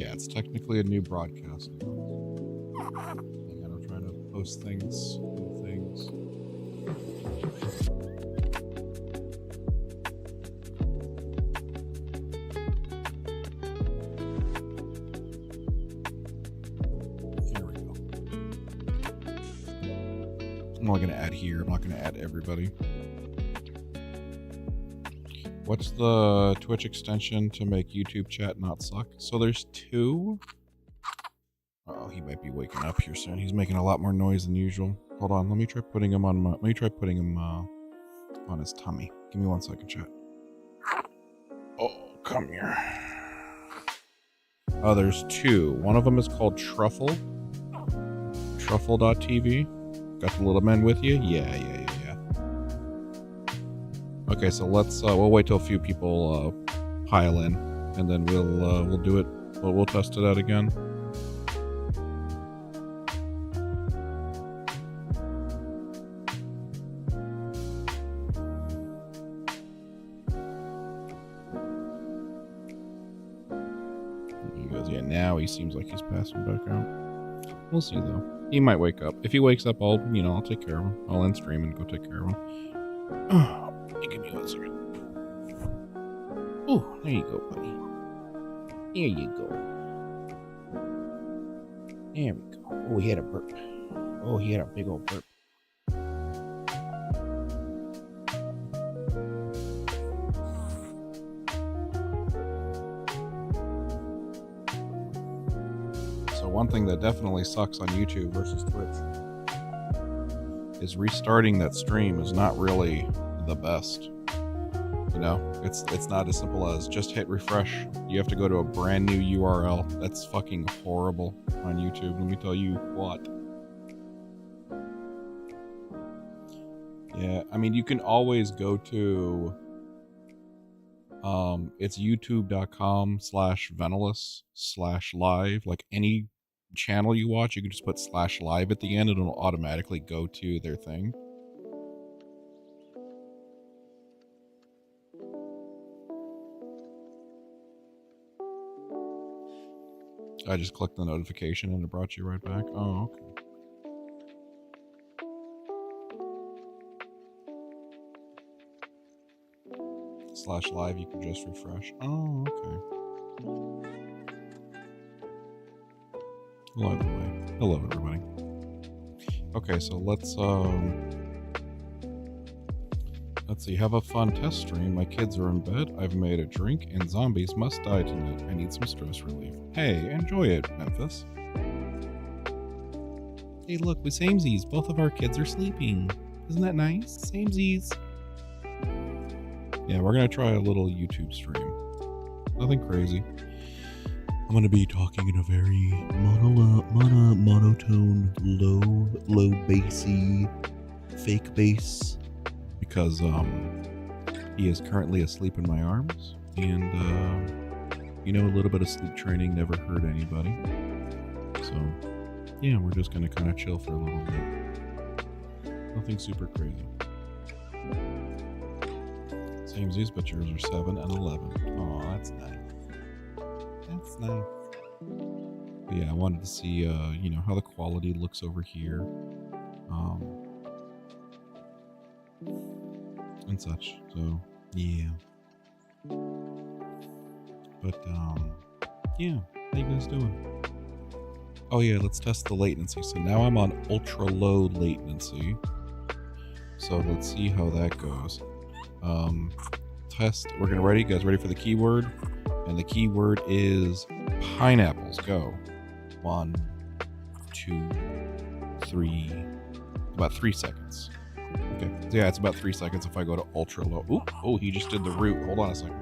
Yeah, it's technically a new broadcast. Hang on, I'm trying to post things. New things. There we go. I'm only going to add here. I'm not going to add everybody. What's the Twitch extension to make YouTube chat not suck? So there's two. Oh, he might be waking up here soon. He's making a lot more noise than usual. Hold on, let me try putting him on on his tummy. Give me 1 second, chat. Oh, come here. Oh, there's two. One of them is called Truffle. Truffle.tv. Got the little men with you? Yeah. Okay, so let's we'll wait till a few people pile in, and then we'll do it. We'll test it out again. He goes, yeah. Now he seems like he's passing back out. We'll see though. He might wake up. If he wakes up, I'll take care of him. I'll end stream and go take care of him. Give me 1 second. Oh, there you go, buddy. There you go. There we go. Oh, he had a burp. Oh, he had a big old burp. So one thing that definitely sucks on YouTube versus Twitch is restarting that stream is not really the best. It's not as simple as just hit refresh. You have to go to a brand new URL. That's fucking horrible on YouTube. Let me tell you what. Yeah, I mean, you can always go to it's youtube.com/Venalus/live. Like any channel you watch, you can just put /live at the end and it'll automatically go to their thing. I just clicked the notification and it brought you right back. Oh, okay. /live, you can just refresh. Oh, okay. Well, either way. Hello, everybody. Okay, so let's see. Have a fun test stream. My kids are in bed. I've made a drink, and zombies must die tonight. I need some stress relief. Hey, enjoy it, Memphis. Hey, look, we samesies. Both of our kids are sleeping. Isn't that nice? Samesies. Yeah, we're gonna try a little YouTube stream. Nothing crazy. I'm gonna be talking in a very monotone, low bassy, fake bass, because he is currently asleep in my arms, and a little bit of sleep training never hurt anybody. So yeah, we're just gonna kind of chill for a little bit. Nothing super crazy. Samesies, but yours are 7 and 11. Oh, that's nice. That's nice. But yeah, I wanted to see, how the quality looks over here, and such. So yeah. But yeah, how you guys doing? Oh yeah, let's test the latency. So now I'm on ultra low latency. So let's see how that goes. Test. We're gonna ready. You guys ready for the keyword? And the keyword is pineapples. Go. 1, 2, 3. About 3 seconds. Okay. So yeah, it's about 3 seconds if I go to ultra low. Ooh, oh, he just did the root. Hold on a second.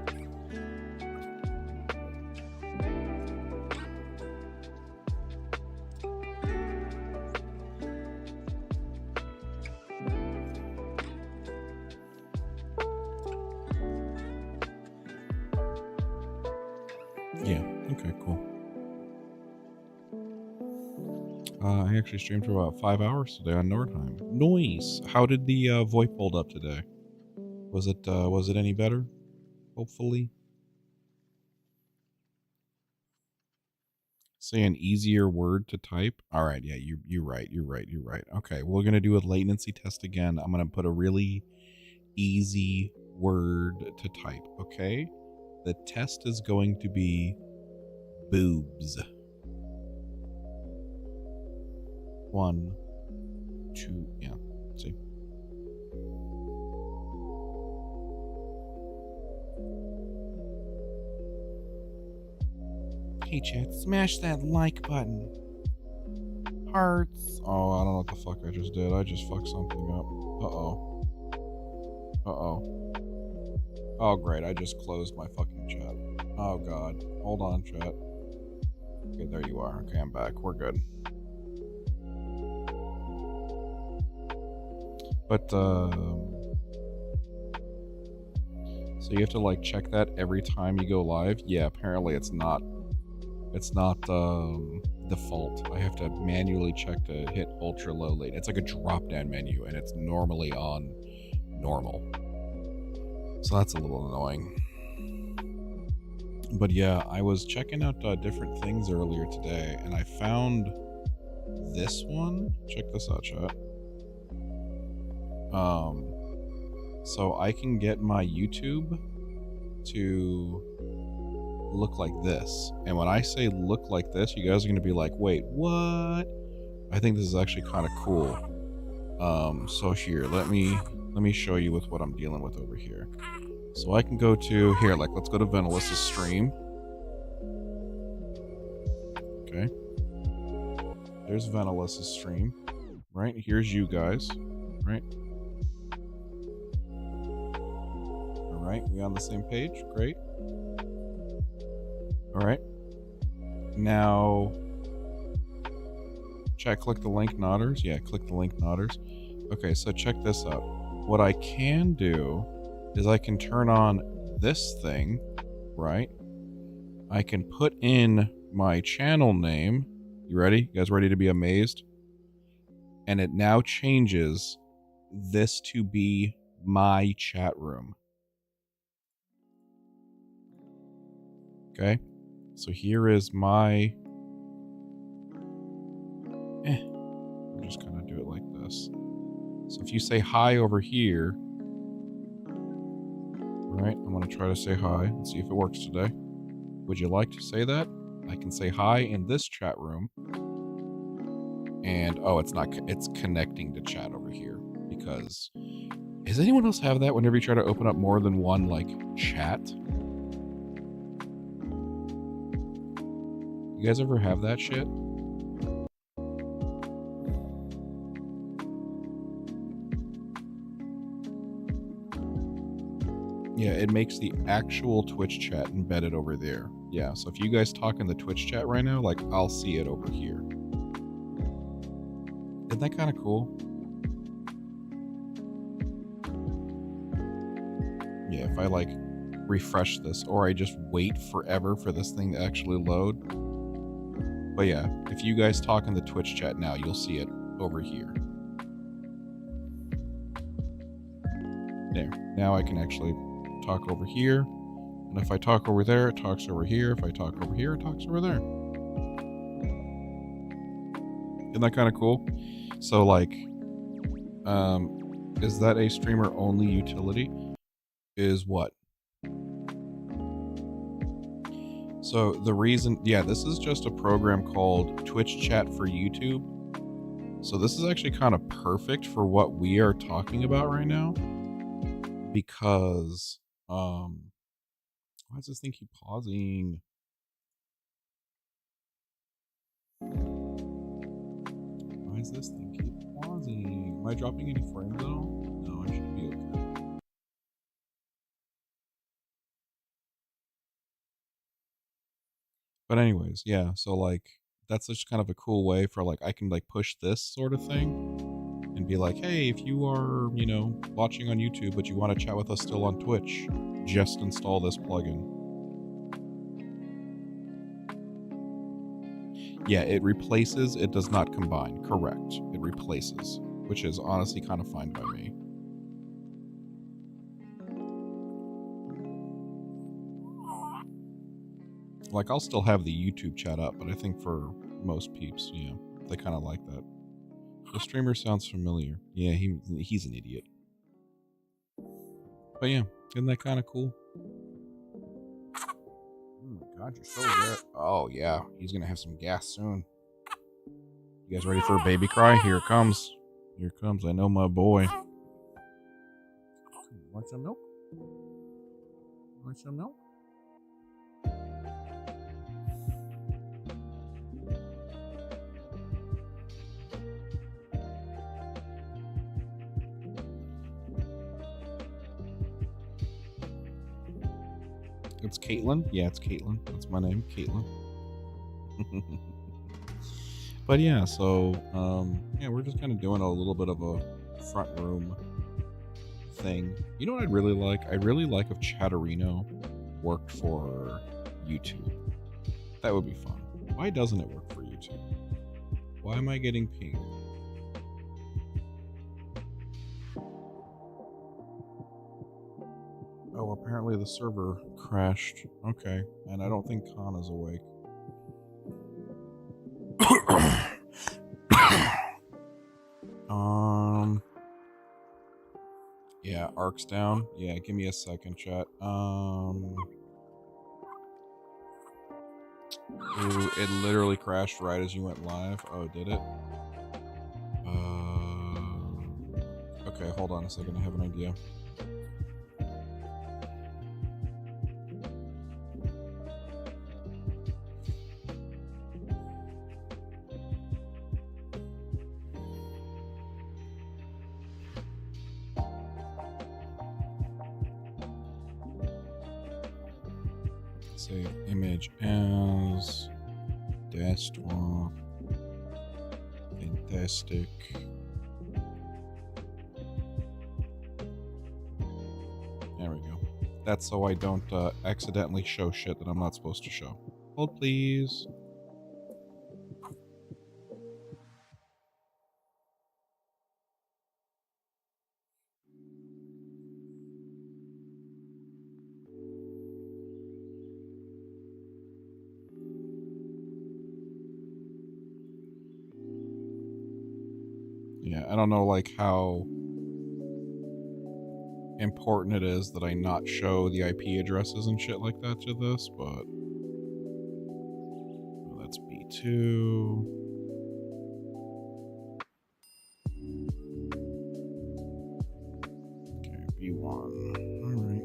Yeah, okay, cool. I actually streamed for about 5 hours today on Nordheim. Nice. How did the VoIP hold up today? Was it any better? Hopefully. Say an easier word to type. All right, yeah, you're right. Okay, we're gonna do a latency test again. I'm gonna put a really easy word to type. Okay, the test is going to be boobs. 1, 2, yeah. See. Hey chat, smash that like button. Hearts. Oh, I don't know what the fuck I just did. I just fucked something up. Uh-oh. Oh, great. I just closed my fucking chat. Oh, God. Hold on, chat. Okay, there you are. Okay, I'm back. We're good. But, so you have to, like, check that every time you go live? Yeah, apparently it's not default. I have to manually check to hit ultra low late. It's like a drop down menu and it's normally on normal. So that's a little annoying. But yeah, I was checking out different things earlier today and I found this one. Check this out, chat. So I can get my YouTube to look like this, and when I say look like this, you guys are gonna be like, wait, what? I think this is actually kind of cool. So here, let me show you with what I'm dealing with over here. So I can go to here, like, let's go to Venelis' stream. Okay, there's Venelis' stream. Right, here's you guys. Right, all right, we on the same page? Great. All right. Now, chat, click the link nodders. Yeah, click the link nodders. Okay, so check this out. What I can do is I can turn on this thing, right? I can put in my channel name. You ready? You guys ready to be amazed? And it now changes this to be my chat room. Okay? So here is my... I'll just kind of do it like this. So if you say hi over here... Alright, I'm going to try to say hi and see if it works today. Would you like to say that? I can say hi in this chat room. And, oh, it's not... It's connecting to chat over here. Because... Does anyone else have that whenever you try to open up more than one, like, chat? You guys ever have that shit? Yeah, it makes the actual Twitch chat embedded over there. Yeah, so if you guys talk in the Twitch chat right now, like, I'll see it over here. Isn't that kind of cool? Yeah, if I, like, refresh this, or I just wait forever for this thing to actually load. But yeah, if you guys talk in the Twitch chat now, you'll see it over here. There. Now I can actually talk over here. And if I talk over there, it talks over here. If I talk over here, it talks over there. Isn't that kind of cool? So, like, is that a streamer only utility? Is what? So the reason, yeah, this is just a program called Twitch Chat for YouTube. So this is actually kind of perfect for what we are talking about right now. Because, why does this thing keep pausing? Why does this thing keep pausing? Am I dropping any frames at all? No, I should be okay. But anyways, yeah, so like that's just kind of a cool way for like I can like push this sort of thing and be like, hey, if you are, you know, watching on YouTube but you want to chat with us still on Twitch, just install this plugin. Yeah, it replaces, it does not combine. Correct. It replaces, which is honestly kind of fine by me. Like, I'll still have the YouTube chat up, but I think for most peeps, yeah, they kind of like that. The streamer sounds familiar. Yeah, he's an idiot. But yeah, isn't that kind of cool? Oh my god, you're so rare. Oh yeah, he's gonna have some gas soon. You guys ready for a baby cry? Here it comes. Here it comes. I know my boy. Want some milk? Want some milk? It's Caitlin. Yeah, it's Caitlin. That's my name, Caitlin. But yeah, so yeah, we're just kind of doing a little bit of a front room thing. You know what I'd really like? I'd really like if Chatterino worked for YouTube. That would be fun. Why doesn't it work for YouTube? Why am I getting pinged? Oh, apparently the server crashed. Okay, and I don't think Khan is awake. Yeah, Ark's down. Yeah, give me a second, chat. Ooh, it literally crashed right as you went live. Oh, did it? Okay, hold on a second. I have an idea. Save image as desktop. Fantastic. There we go. That's so I don't accidentally show shit that I'm not supposed to show. Hold, please. Yeah, I don't know, like, how important it is that I not show the IP addresses and shit like that to this, but that's B2. Okay, B1. All right.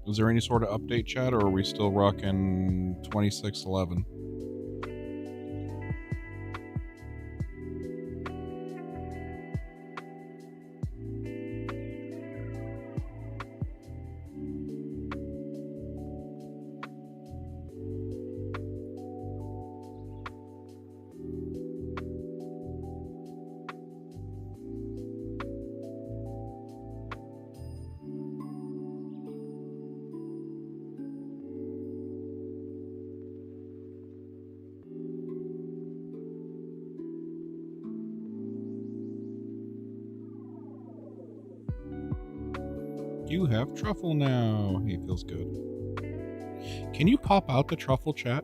Is there any sort of update, chat, or are we still rocking 2611? You have truffle now. Hey, it feels good. Can you pop out the truffle, chat?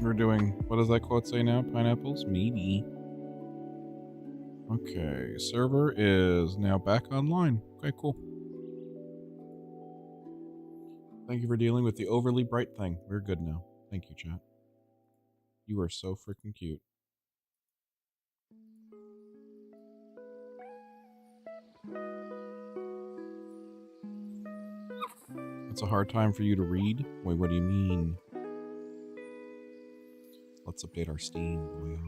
We're doing, what does that quote say now? Pineapples? Maybe. Okay, server is now back online. Okay, cool. Thank you for dealing with the overly bright thing. We're good now. Thank you, chat. You are so freaking cute. It's a hard time for you to read? Wait, what do you mean? Let's update our Steam, boys.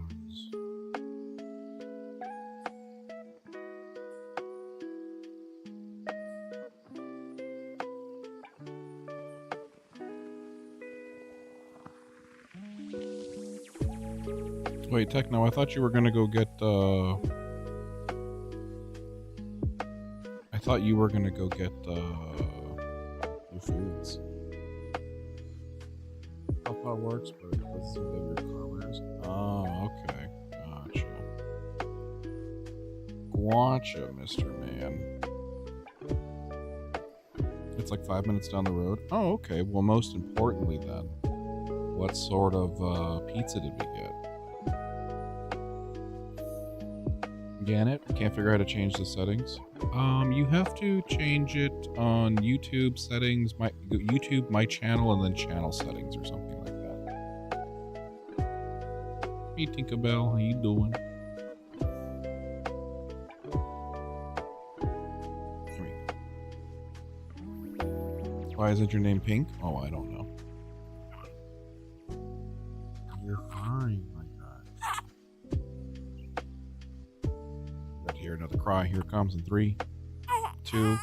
Wait, Techno, I thought you were gonna go get, I thought you were gonna go get, your foods. How far works, but it doesn't seem to have your colors. Oh, okay. Gotcha, Mr. Man. It's like 5 minutes down the road. Oh, okay. Well, most importantly then, what sort of pizza did we get? Janet, can't figure out how to change the settings. You have to change it on YouTube settings, YouTube, my channel, and then channel settings or something like that. Hey, Tinkerbell, how you doing? Why isn't your name Pink? Oh, I don't know. You're fine, my God. Got to hear another cry. Here it comes in 3, 2.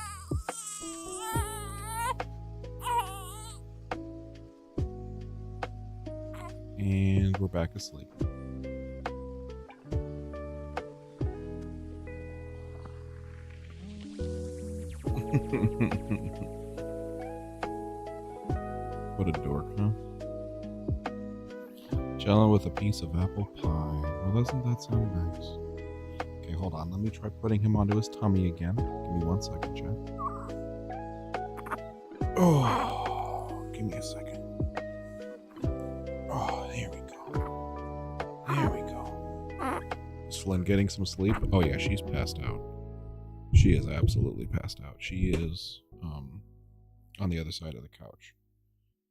And we're back asleep. What a dork, huh? Chilling with a piece of apple pie. Well, doesn't that sound nice? Okay, hold on. Let me try putting him onto his tummy again. Give me 1 second, chat. Oh, give me a second. Oh, there we go. There we go. Is Flynn getting some sleep? Oh yeah, she's passed out. She is absolutely passed out. She is on the other side of the couch.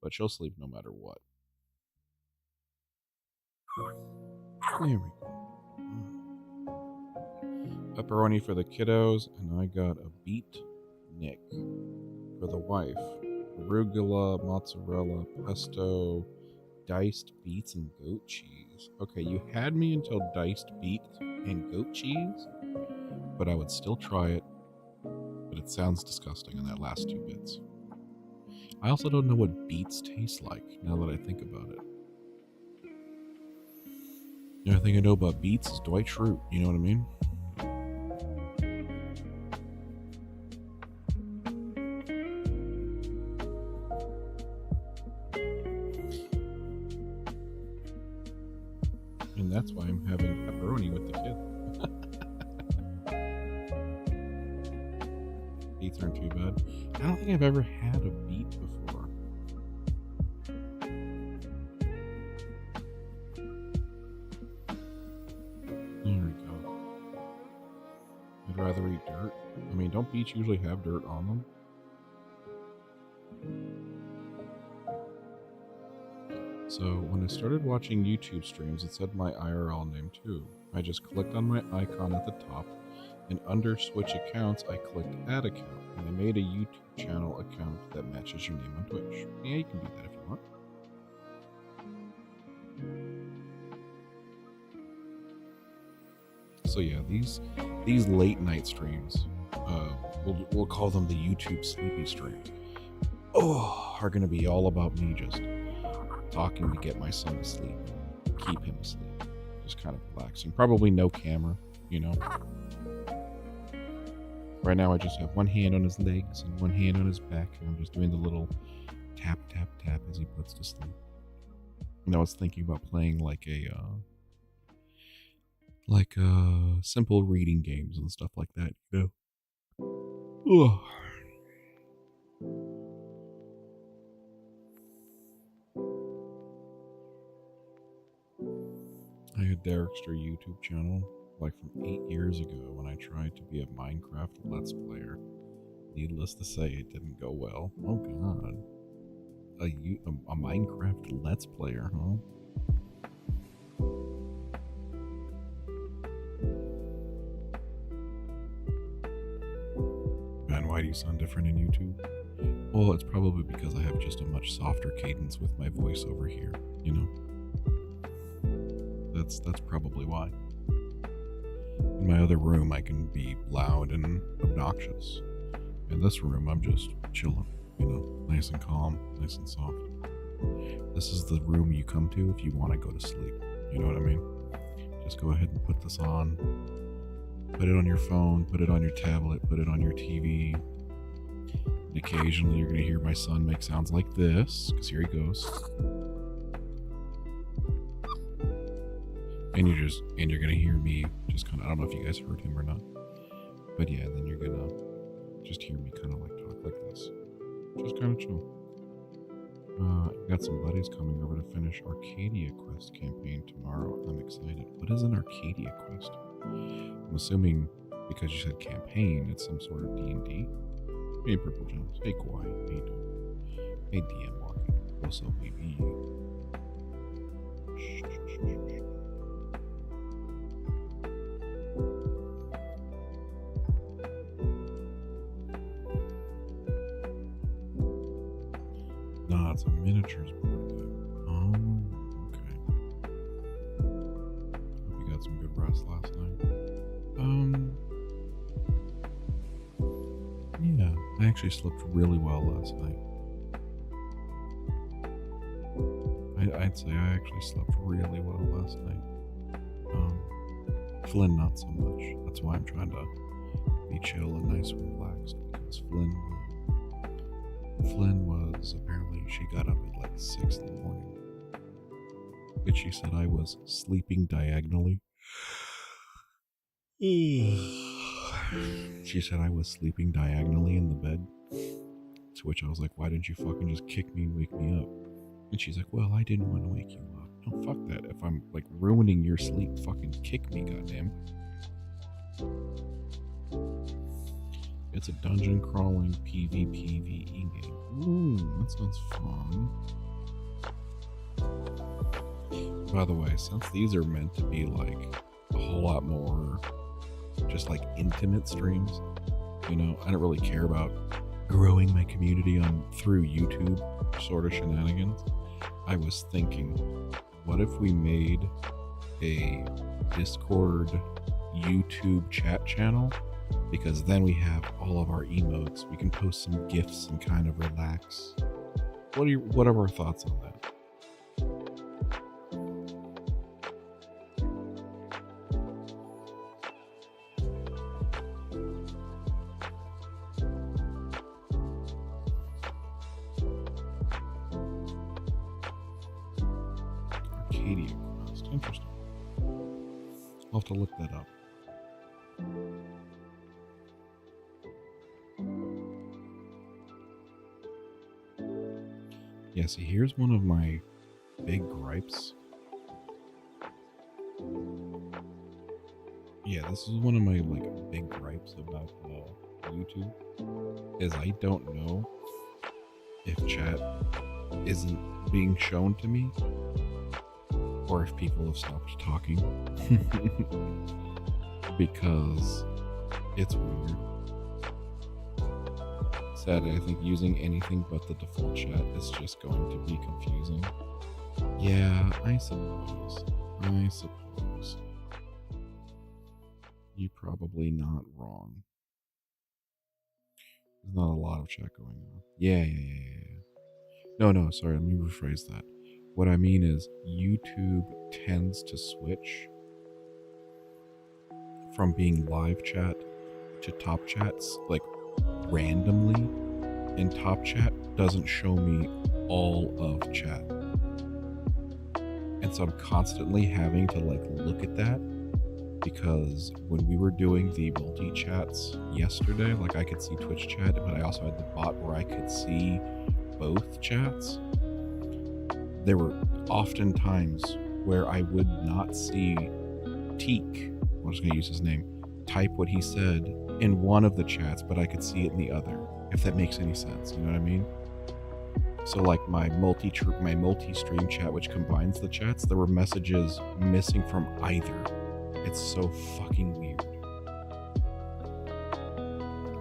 But she'll sleep no matter what. There we go. Pepperoni for the kiddos, and I got a beet Nick for the wife. Arugula, mozzarella, pesto, diced beets, and goat cheese. Okay, you had me until diced beets and goat cheese, but I would still try it. But it sounds disgusting in that last 2 bits. I also don't know what beets taste like, now that I think about it. The only thing I know about beets is Dwight Schrute, you know what I mean? And that's why I'm having pepperoni with the kid. Beets aren't too bad. I don't think I've ever had a beet before. There we go. I'd rather eat dirt. I mean, don't beets usually have dirt on them? So when I started watching YouTube streams, it said my IRL name too. I just clicked on my icon at the top, and under switch accounts, I clicked add account, and I made a YouTube channel account that matches your name on Twitch. Yeah, you can do that if you want. So yeah, these late night streams, we'll call them the YouTube sleepy streams, are gonna be all about me just talking to get my son to sleep, keep him asleep, just kind of relaxing. Probably no camera, you know. Right now I just have one hand on his legs and one hand on his back, and I'm just doing the little tap, tap, tap as he puts to sleep. And I was thinking about playing like simple reading games and stuff like that, you know. Ugh. I had Derrickster YouTube channel like from 8 years ago when I tried to be a Minecraft Let's Player. Needless to say, it didn't go well. Oh god. A Minecraft Let's Player, huh? Man, why do you sound different in YouTube? Well, it's probably because I have just a much softer cadence with my voice over here, you know? That's probably why. In my other room, I can be loud and obnoxious. In this room, I'm just chilling, you know, nice and calm, nice and soft. This is the room you come to if you want to go to sleep. You know what I mean? just go ahead and put this on. Put it on your phone, put it on your tablet, put it on your TV. And occasionally you're going to hear my son make sounds like this, because here he goes. And you're going to hear me just kind of, I don't know if you guys heard him or not. But yeah, then you're going to just hear me kind of like talk like this. Just kind of chill. Got some buddies coming over to finish Arcadia Quest campaign tomorrow. I'm excited. What is an Arcadia Quest? I'm assuming because you said campaign, it's some sort of D&D. Hey, Purple Jones. Hey, Kawhi. How you doing? Hey, DM Walking. What's up, baby? Nah, it's a miniatures board game. Oh, okay. Hope you got some good rest last night. Yeah, I actually slept really well last night. I'd say I actually slept really well last night. Flynn not so much. That's why I'm trying to be chill and nice and relaxed, because Flynn was apparently, she got up at like 6 in the morning. And she said I was sleeping diagonally. She said I was sleeping diagonally in the bed. To which I was like, why didn't you fucking just kick me and wake me up? And she's like, well, I didn't want to wake you up. No, fuck that. If I'm like ruining your sleep, fucking kick me, goddamn. It's a dungeon crawling PvPvE game. Ooh, that sounds fun. By the way, since these are meant to be like a whole lot more just like intimate streams, you know, I don't really care about growing my community on through YouTube sort of shenanigans. I was thinking, what if we made a Discord YouTube chat channel? Because then we have all of our emotes. We can post some GIFs and kind of relax. What are our thoughts on that? Arcadia Quest. Interesting. I'll have to look that up. Yeah, see, here's one of my big gripes. Yeah, this is one of my like big gripes about YouTube, is I don't know if chat isn't being shown to me or if people have stopped talking. Because it's weird. Sadly, I think using anything but the default chat is just going to be confusing. Yeah, I suppose. You're probably not wrong. There's not a lot of chat going on. Yeah. No, sorry, let me rephrase that. What I mean is, YouTube tends to switch from being live chat to top chats, like, randomly, and top chat doesn't show me all of chat. And so I'm constantly having to, like, look at that, because when we were doing the multi-chats yesterday, like, I could see Twitch chat, but I also had the bot where I could see both chats. There were often times where I would not see Teak, I'm just going to use his name, type what he said in one of the chats, but I could see it in the other, if that makes any sense, you know what I mean? So like my multi-stream chat, which combines the chats, there were messages missing from either. It's so fucking weird.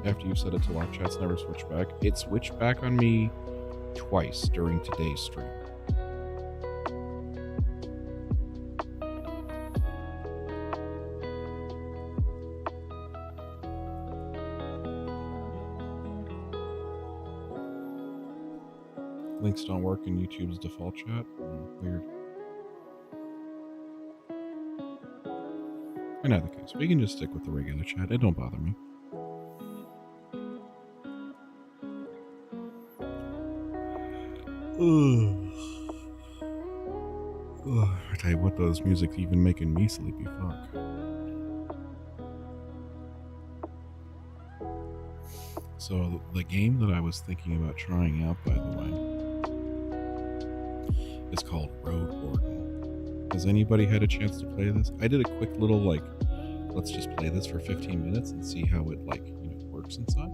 After you set it to live chats never switch back, it switched back on me twice during today's stream. Links don't work in YouTube's default chat. Weird. In either case, we can just stick with the regular chat. It don't bother me. I tell you what, those music's even making me sleepy. Fuck. So the game that I was thinking about trying out, by the way, is called Road Warden. Has anybody had a chance to play this? I did a quick little let's just play this for 15 minutes and see how it works and such.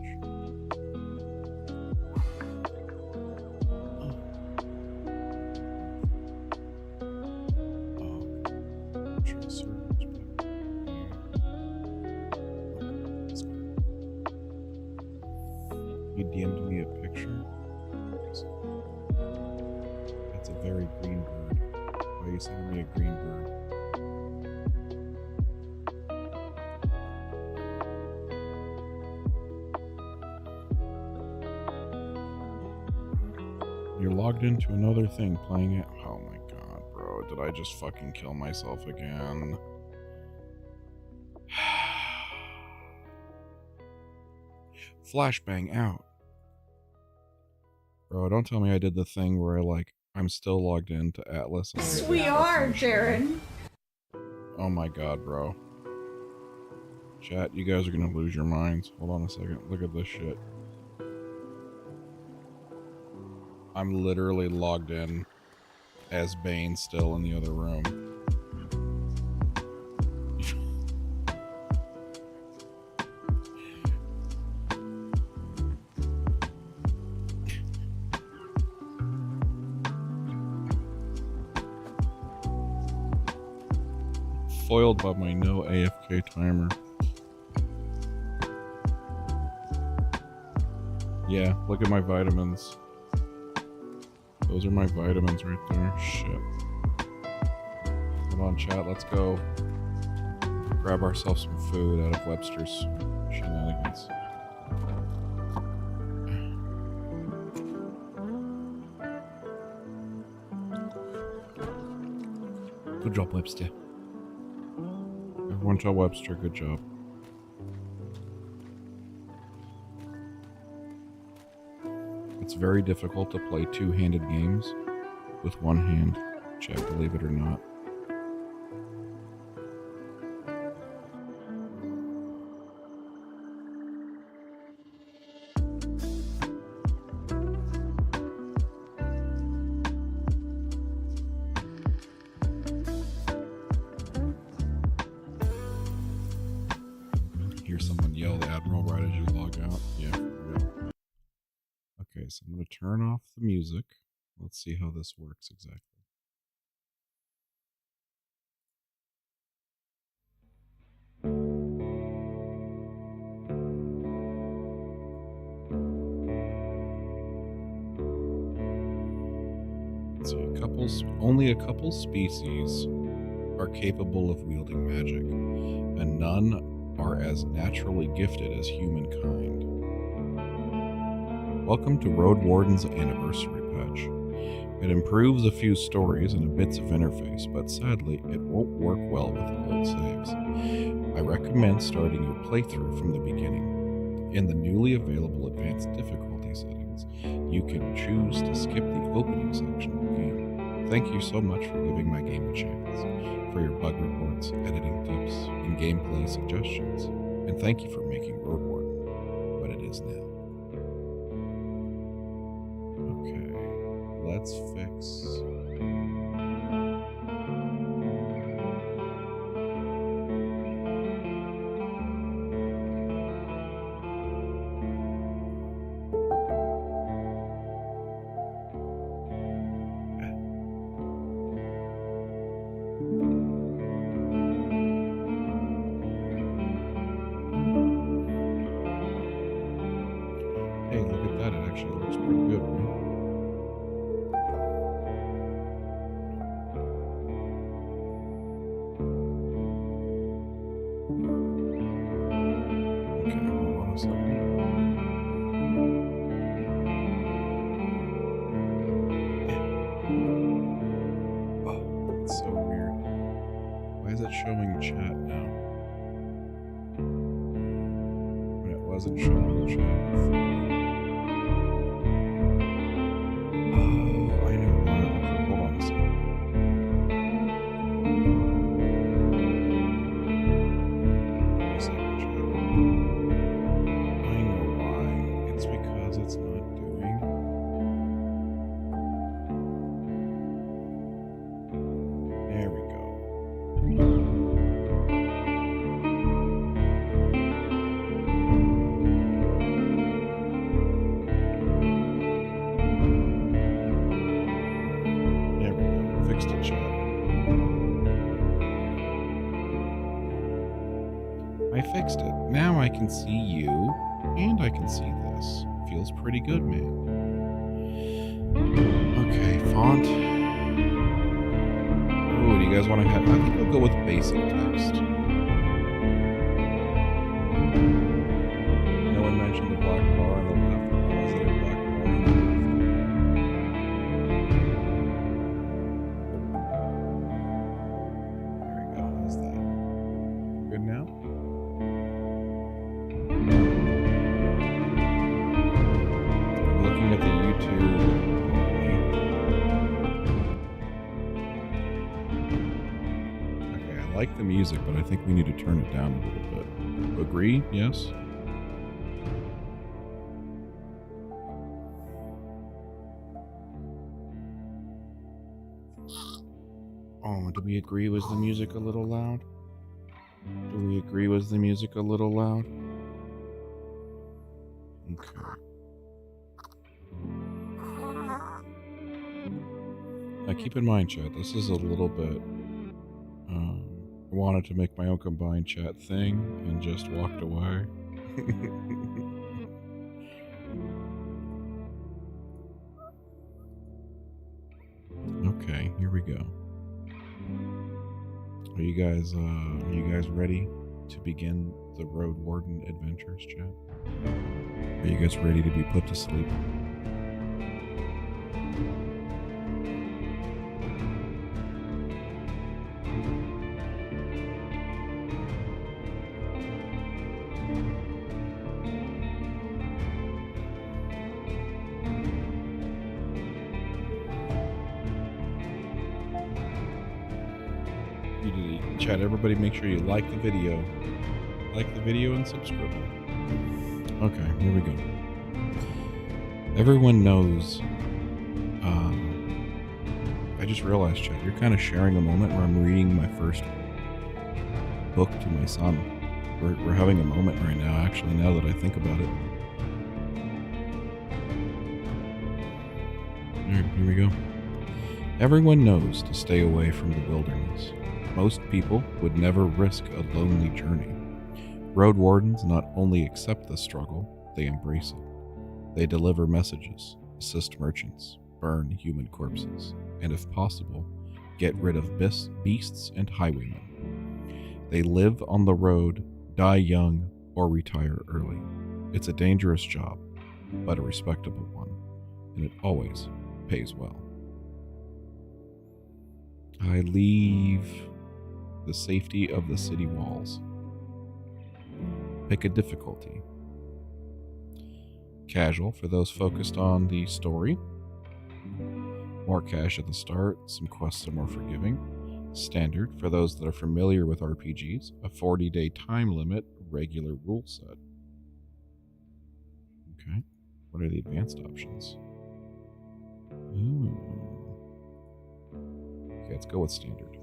You DM'd me a picture. That's a very green bird. Why are you sending me a green bird? You're logged into another thing playing it. Oh my god, bro. Did I just fucking kill myself again? Flashbang out. Bro, don't tell me I did the thing where I'm still logged into Atlas. Yes, we are, Jared. Oh my god, bro. Chat, you guys are gonna lose your minds. Hold on a second. Look at this shit. I'm literally logged in as Bane still in the other room. Foiled by my no AFK timer. Yeah, look at my vitamins. Those are my vitamins right there. Shit. Come on, chat, let's go grab ourselves some food out of Webster's shenanigans. Good job, Webster. Everyone tell Webster, good job. It's very difficult to play two-handed games with one hand, chat, believe it or not. Hear someone yell the Admiral right as you log out. Yeah, for real. Okay, so I'm going to turn off the music. Let's see how this works exactly. Let's see, only a couple species are capable of wielding magic, and none are as naturally gifted as humankind. Welcome to Road Warden's anniversary patch. It improves a few stories and a bits of interface, but sadly, it won't work well with old saves. I recommend starting your playthrough from the beginning. In the newly available advanced difficulty settings, you can choose to skip the opening section of the game. Thank you so much for giving my game a chance, for your bug reports, editing tips, and gameplay suggestions, and thank you for making Road Warden what it is now. Let's fix. Hey, look at that. It actually looks pretty good, right? Oh, that's so weird. Why is it showing chat now? wasn't showing chat. Oh, I know why. Hold on a second. Hold on a second, chat. I know why. It's because it's not doing. There we go. There we go. Fixed it, chat. I fixed it. Now I can see you, and I can see this. Feels pretty good, man. Okay, font. Oh, do you guys want to have... I think we'll go with basic text. No one mentioned the black bar on the left. Oh, is there a black bar on the left? There we go. How's that? Good now? Looking at the YouTube. Okay, I like the music, but I think we need to turn it down a little bit. Agree? Yes? Oh, do we agree was the music a little loud? Do we agree was the music a little loud? Okay. Now keep in mind, chat, this is a little bit... I wanted to make my own combined chat thing and just walked away. Okay, here we go. Are you guys ready to begin the Road Warden adventures, chat? Are you guys ready to be put to sleep? Chat, everybody make sure you like the video. Like the video and subscribe. Okay, here we go. Everyone knows, I just realized, chat, you're kind of sharing a moment where I'm reading my first book to my son. We're having a moment right now, actually, now that I think about it. Alright, here we go. Everyone knows to stay away from the wilderness. Most people would never risk a lonely journey. Road wardens not only accept the struggle, they embrace it. They deliver messages, assist merchants, burn human corpses, and if possible, get rid of beasts and highwaymen. They live on the road, die young, or retire early. It's a dangerous job, but a respectable one, and it always pays well. I leave the safety of the city walls. Pick a difficulty. Casual for those focused on the story. More cash at the start, some quests are more forgiving. Standard for those that are familiar with RPGs, a 40-day time limit, regular rule set. Okay, what are the advanced options? Ooh. Okay, let's go with standard.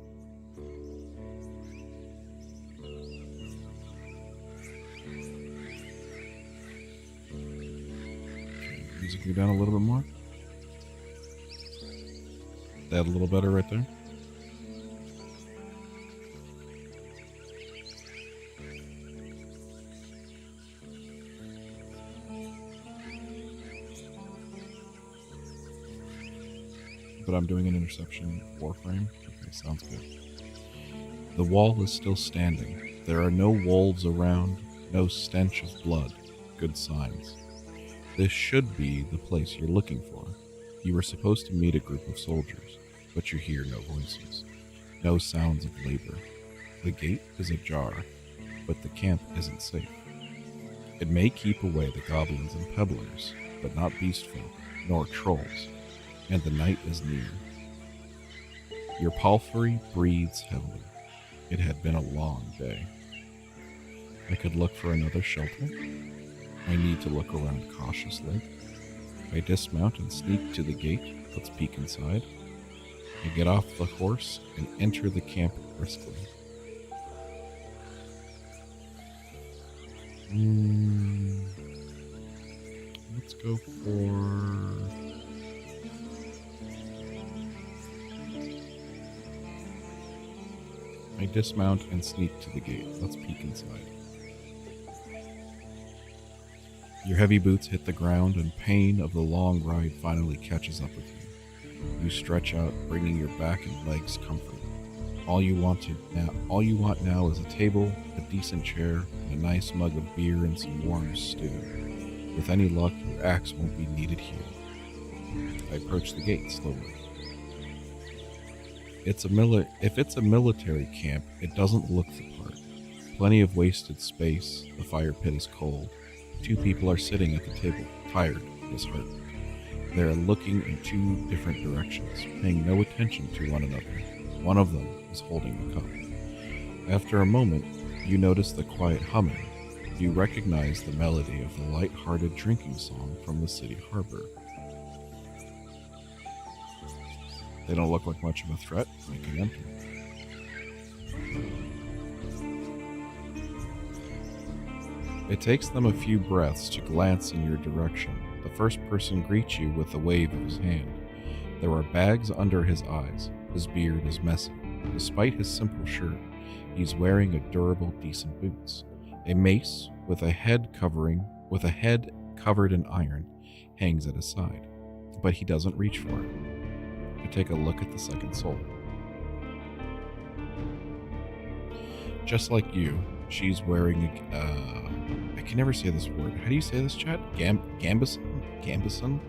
Music go down a little bit more. That a little better right there. But I'm doing an interception warframe. Okay, sounds good. The wall is still standing. There are no wolves around, no stench of blood. Good signs. This should be the place you're looking for. You were supposed to meet a group of soldiers, but you hear no voices, no sounds of labor. The gate is ajar, but the camp isn't safe. It may keep away the goblins and peddlers, but not beast folk, nor trolls, and the night is near. Your palfrey breathes heavily. It had been a long day. I could look for another shelter. I need to look around cautiously. I dismount and sneak to the gate. Let's peek inside. I get off the horse and enter the camp briskly. Let's go for... I dismount and sneak to the gate. Let's peek inside. Your heavy boots hit the ground and pain of the long ride finally catches up with you. You stretch out, bringing your back and legs comfort. All you want now is a table, a decent chair, and a nice mug of beer and some warm stew. With any luck, your axe won't be needed here. I approach the gate slowly. If it's a military camp, it doesn't look the part. Plenty of wasted space, the fire pit is cold. 2 people are sitting at the table, tired, disheartened. They are looking in 2 different directions, paying no attention to one another. One of them is holding the cup. After a moment, you notice the quiet humming. You recognize the melody of the light-hearted drinking song from the city harbor. They don't look like much of a threat. I can enter. It takes them a few breaths to glance in your direction. The first person greets you with a wave of his hand. There are bags under his eyes. His beard is messy. Despite his simple shirt, he's wearing a durable, decent boots. A mace with a head covered in iron hangs at his side, but he doesn't reach for it. I take a look at the second soul. Just like you, she's wearing I can never say this word. How do you say this, chat? Gambison? Gambison?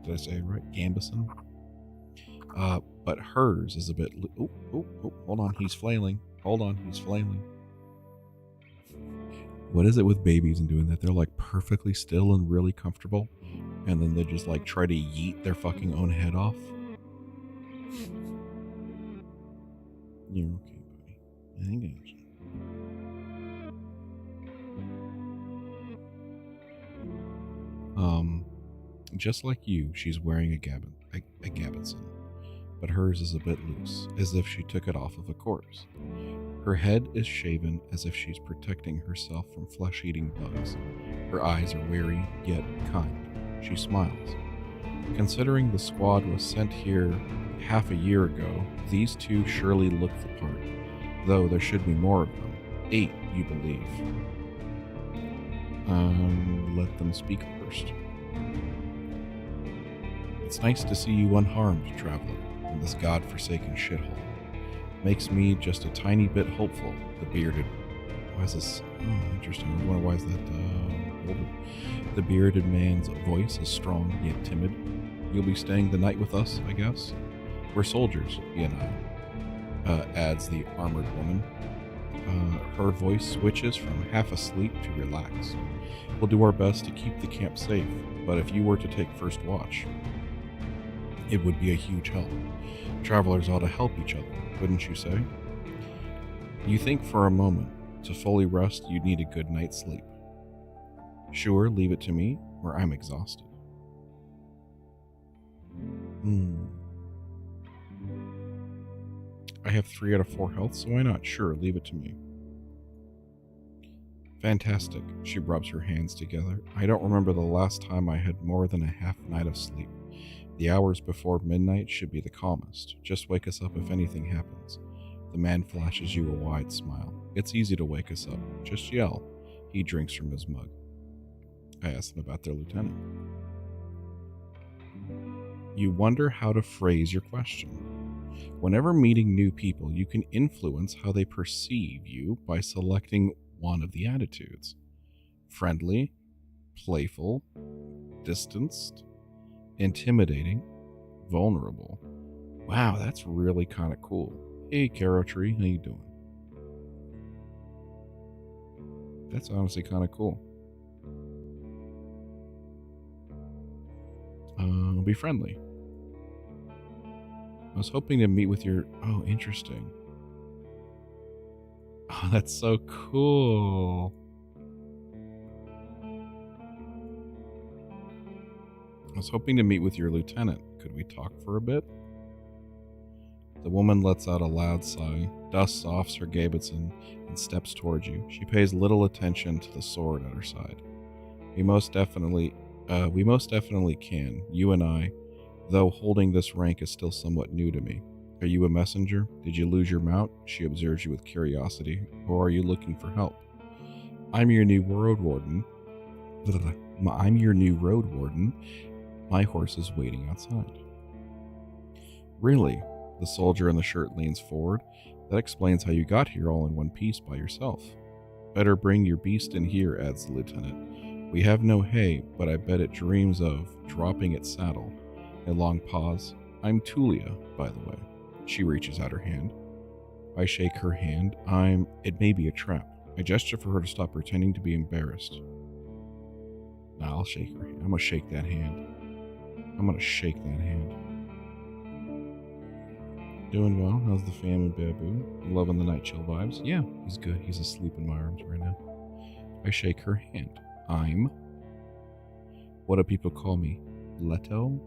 Did I say it right? Gambison? But hers is a bit... hold on, he's flailing. Hold on, he's flailing. What is it with babies and doing that? They're like perfectly still and really comfortable, and then they just like try to yeet their fucking own head off. You're okay, buddy. I got you. Just like you, she's wearing a gabardine, but hers is a bit loose, as if she took it off of a corpse. Her head is shaven as if she's protecting herself from flesh-eating bugs. Her eyes are wary, yet kind. She smiles. Considering the squad was sent here half a year ago, these 2 surely look the part, though there should be more of them. 8, you believe. Let them speak first. It's nice to see you unharmed, traveler, in this god-forsaken shithole. Makes me just a tiny bit hopeful. The bearded... Why is this... Oh, interesting. I wonder why is that, older? The bearded man's voice is strong, yet timid. You'll be staying the night with us, I guess? We're soldiers, you know, adds the armored woman. Her voice switches from half asleep to relaxed. We'll do our best to keep the camp safe, but if you were to take first watch, it would be a huge help. Travelers ought to help each other, wouldn't you say? You think for a moment, to fully rest, you'd need a good night's sleep. Sure, leave it to me, or I'm exhausted. I have 3 out of 4 health, so why not? Sure, leave it to me. Fantastic. She rubs her hands together. I don't remember the last time I had more than a half night of sleep. The hours before midnight should be the calmest. Just wake us up if anything happens. The man flashes you a wide smile. It's easy to wake us up. Just yell. He drinks from his mug. I ask them about their lieutenant. You wonder how to phrase your question. Whenever meeting new people, you can influence how they perceive you by selecting one of the attitudes. Friendly, playful, distanced, intimidating, vulnerable. Wow, that's really kind of cool. Hey, Caro Tree, how you doing? That's honestly kind of cool. Be friendly. I was hoping to meet with your... Oh, interesting. Oh, that's so cool. I was hoping to meet with your lieutenant. Could we talk for a bit? The woman lets out a loud sigh, dusts off her gabardine, and steps towards you. She pays little attention to the sword at her side. We most definitely can, you and I, though holding this rank is still somewhat new to me. Are you a messenger? Did you lose your mount? She observes you with curiosity. Or are you looking for help? I'm your new road warden. My horse is waiting outside. Really? The soldier in the shirt leans forward. That explains how you got here all in one piece by yourself. Better bring your beast in here, adds the lieutenant. We have no hay, but I bet it dreams of dropping its saddle. A long pause. I'm Tulia, by the way. She reaches out her hand. I shake her hand. It may be a trap. I gesture for her to stop pretending to be embarrassed. Nah, I'll shake her hand. I'm gonna shake that hand. Doing well. How's the family, Babu? Loving the night chill vibes? Yeah, he's good. He's asleep in my arms right now. I shake her hand. What do people call me? Leto?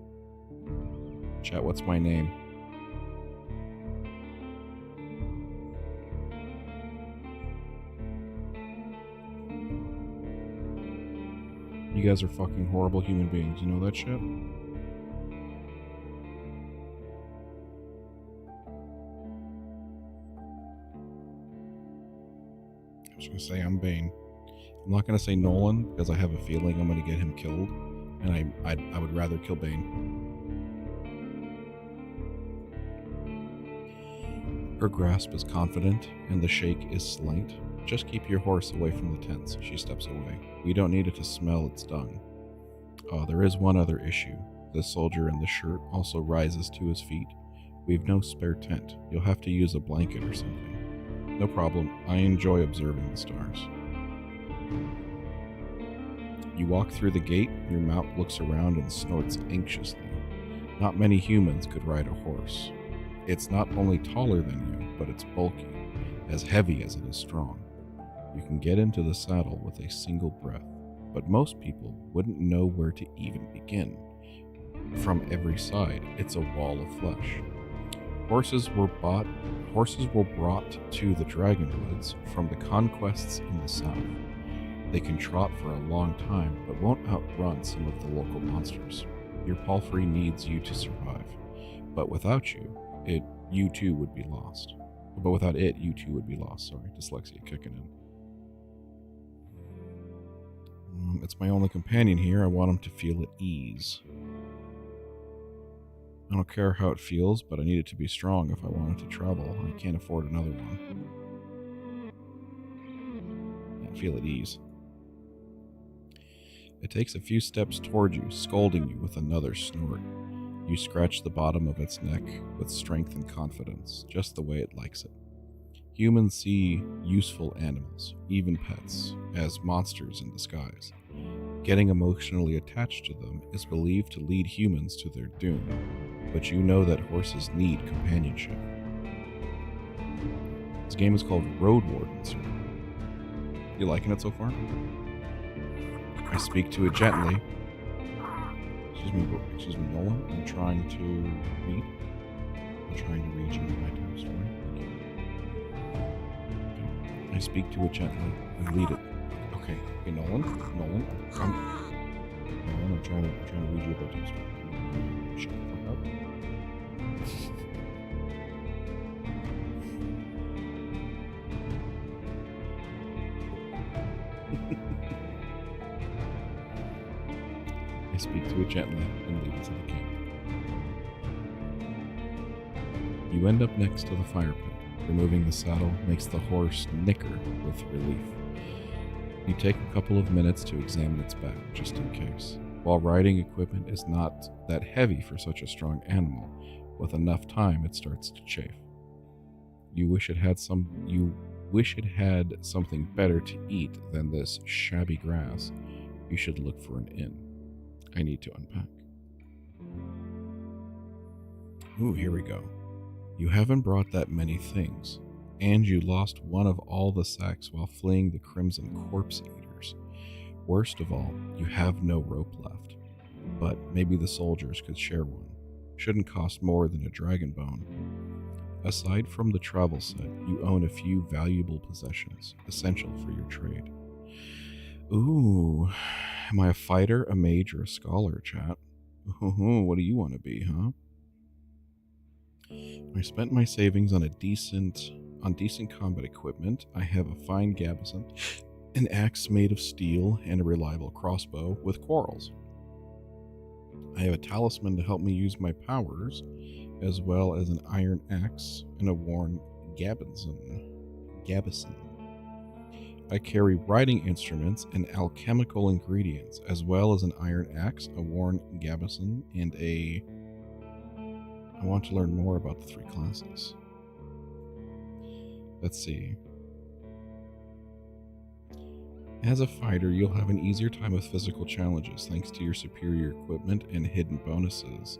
Chat, what's my name? You guys are fucking horrible human beings. You know that shit? I'm just gonna say I'm Bane. I'm not gonna say Nolan because I have a feeling I'm gonna get him killed, and I would rather kill Bane. Her grasp is confident, and the shake is slight. Just keep your horse away from the tents. She steps away. We don't need it to smell its dung. Oh, there is one other issue. The soldier in the shirt also rises to his feet. We've no spare tent. You'll have to use a blanket or something. No problem. I enjoy observing the stars. You walk through the gate. Your mount looks around and snorts anxiously. Not many humans could ride a horse. It's not only taller than you, but it's bulky, as heavy as it is strong. You can get into the saddle with a single breath, but most people wouldn't know where to even begin. From every side, it's a wall of flesh. Horses were brought to the Dragonwoods from the conquests in the south. They can trot for a long time, but won't outrun some of the local monsters. Your palfrey needs you to survive, but without you, you too would be lost. Sorry, dyslexia kicking in. It's my only companion here. I want him to feel at ease. I don't care how it feels, but I need it to be strong if I want it to travel. I can't afford another one. Yeah, feel at ease. It takes a few steps toward you, scolding you with another snort. You scratch the bottom of its neck with strength and confidence, just the way it likes it. Humans see useful animals, even pets, as monsters in disguise. Getting emotionally attached to them is believed to lead humans to their doom, but you know that horses need companionship. This game is called Road Warden, sir. You liking it so far? I speak to it gently. Excuse me, Nolan. I'm trying to read you my time story. Okay. I speak to it gently and lead it. Okay, Nolan. I'm trying to read you a bedtime story. Shut the fuck up. I speak to it gently and lead it to the camp. You end up next to the fire pit. Removing the saddle makes the horse nicker with relief. You take a couple of minutes to examine its back, just in case. While riding equipment is not that heavy for such a strong animal, with enough time it starts to chafe. You wish it had something better to eat than this shabby grass. You should look for an inn. I need to unpack. Ooh, here we go. You haven't brought that many things, and you lost one of all the sacks while fleeing the Crimson Corpse Eaters. Worst of all, you have no rope left, but maybe the soldiers could share one. Shouldn't cost more than a dragon bone. Aside from the travel set, you own a few valuable possessions, essential for your trade. Ooh, am I a fighter, a mage, or a scholar, chat? Ooh, what do you want to be, huh? I spent my savings on decent combat equipment. I have a fine gabison, an axe made of steel, and a reliable crossbow with quarrels. I have a talisman to help me use my powers, as well as an iron axe and a worn gabison. I carry writing instruments and alchemical ingredients, as well as an iron axe, a worn gabison, and I want to learn more about the 3 classes. Let's see. As a fighter, you'll have an easier time with physical challenges thanks to your superior equipment and hidden bonuses.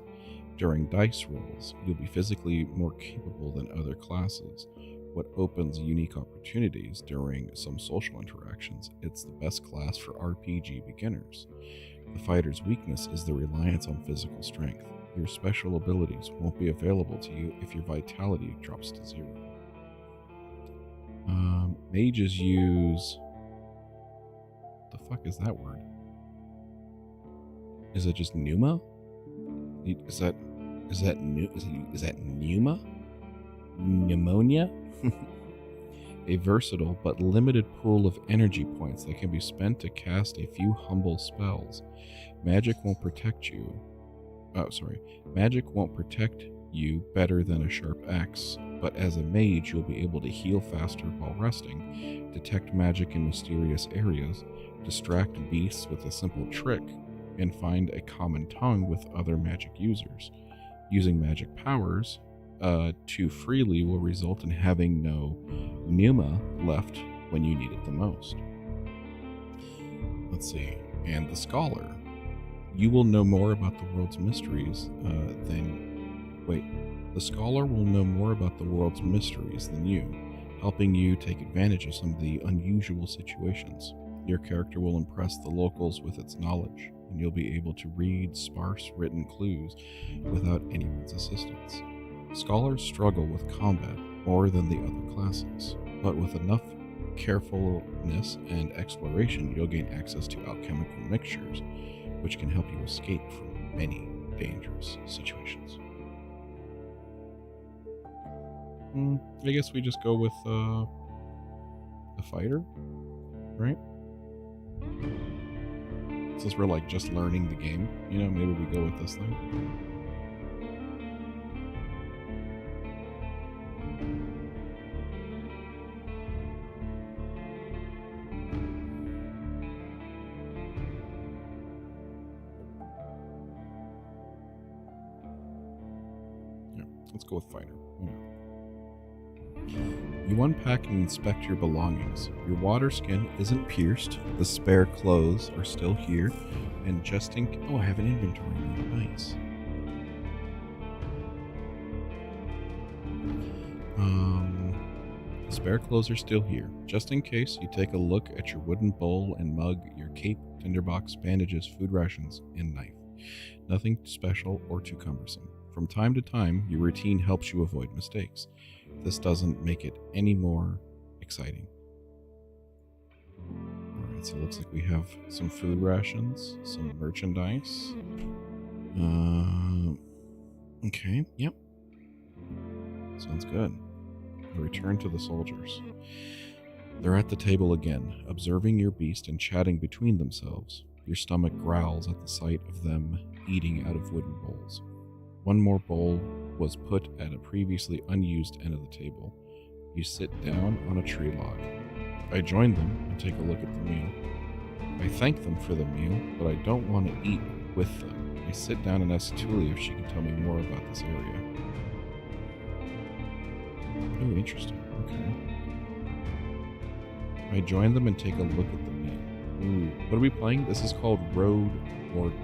During dice rolls, you'll be physically more capable than other classes. What opens unique opportunities during some social interactions, it's the best class for RPG beginners. The fighter's weakness is the reliance on physical strength. Your special abilities won't be available to you if your vitality drops to 0. Mages use... The fuck is that word? Is it just pneuma? Is that pneuma? Pneumonia? A versatile but limited pool of energy points that can be spent to cast a few humble spells. Magic won't protect you better than a sharp axe, but as a mage you'll be able to heal faster while resting, detect magic in mysterious areas, distract beasts with a simple trick, and find a common tongue with other magic users. Using magic powers too freely will result in having no pneuma left when you need it the most. Let's see. And the scholar. You will know more about the world's mysteries The scholar will know more about the world's mysteries than you, helping you take advantage of some of the unusual situations. Your character will impress the locals with its knowledge, and you'll be able to read sparse written clues without anyone's assistance. Scholars struggle with combat more than the other classes, but with enough carefulness and exploration, you'll gain access to alchemical mixtures, which can help you escape from many dangerous situations. I guess we just go with the fighter, right? Since we're like just learning the game, maybe we go with this thing. Yeah, let's go with fighter. You unpack and inspect your belongings. Your water skin isn't pierced, the spare clothes are still here, and I have an inventory now. Nice. The spare clothes are still here. Just in case, you take a look at your wooden bowl and mug, your cape, tinderbox, bandages, food rations, and knife. Nothing special or too cumbersome. From time to time, your routine helps you avoid mistakes. This doesn't make it any more exciting. Alright, so it looks like we have some food rations, some merchandise. Okay, yep. Sounds good. A return to the soldiers. They're at the table again, observing your beast and chatting between themselves. Your stomach growls at the sight of them eating out of wooden bowls. One more bowl was put at a previously unused end of the table. You sit down on a tree log. I join them and take a look at the meal. I thank them for the meal, but I don't want to eat with them. I sit down and ask Tuli if she can tell me more about this area. Oh, interesting. Okay. I join them and take a look at the meal. Ooh, what are we playing? This is called Road Warden.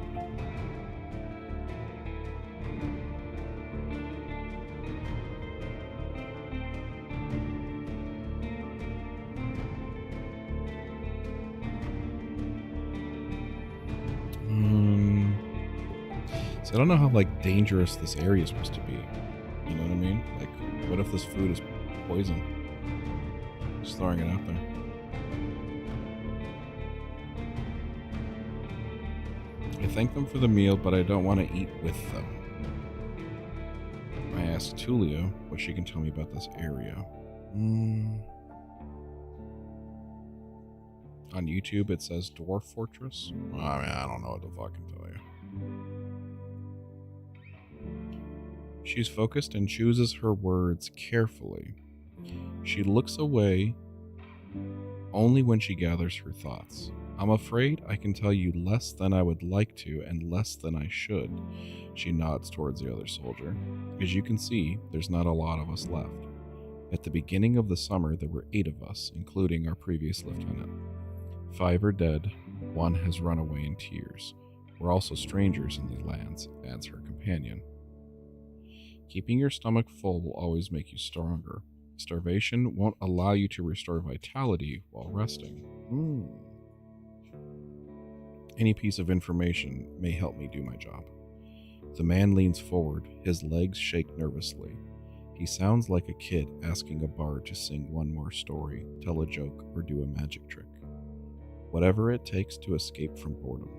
So I don't know how dangerous this area is supposed to be. You know what I mean? What if this food is poison? Just throwing it out there. I thank them for the meal, but I don't want to eat with them. I ask Tulia what she can tell me about this area. On YouTube, it says Dwarf Fortress. I don't know what to fucking tell you. She's focused and chooses her words carefully. She looks away only when she gathers her thoughts. I'm afraid I can tell you less than I would like to and less than I should. She nods towards the other soldier. As you can see, there's not a lot of us left. At the beginning of the summer, there were 8 of us, including our previous lieutenant. 5 are dead. 1 has run away in tears. We're also strangers in these lands, adds her companion. Keeping your stomach full will always make you stronger. Starvation won't allow you to restore vitality while resting. Any piece of information may help me do my job. The man leans forward, his legs shake nervously. He sounds like a kid asking a bard to sing one more story, tell a joke, or do a magic trick. Whatever it takes to escape from boredom.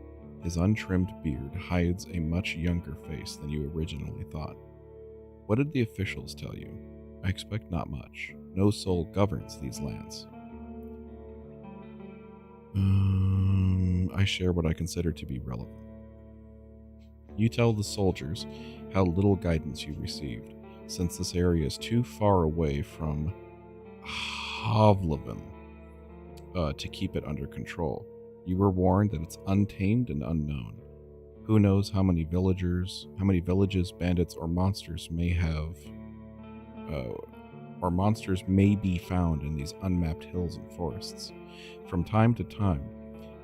His untrimmed beard hides a much younger face than you originally thought. What did the officials tell you? I expect not much. No soul governs these lands. I share what I consider to be relevant. You tell the soldiers how little guidance you received, since this area is too far away from Havlevin to keep it under control. You were warned that it's untamed and unknown. Who knows how many villages, bandits, or monsters may be found in these unmapped hills and forests. From time to time,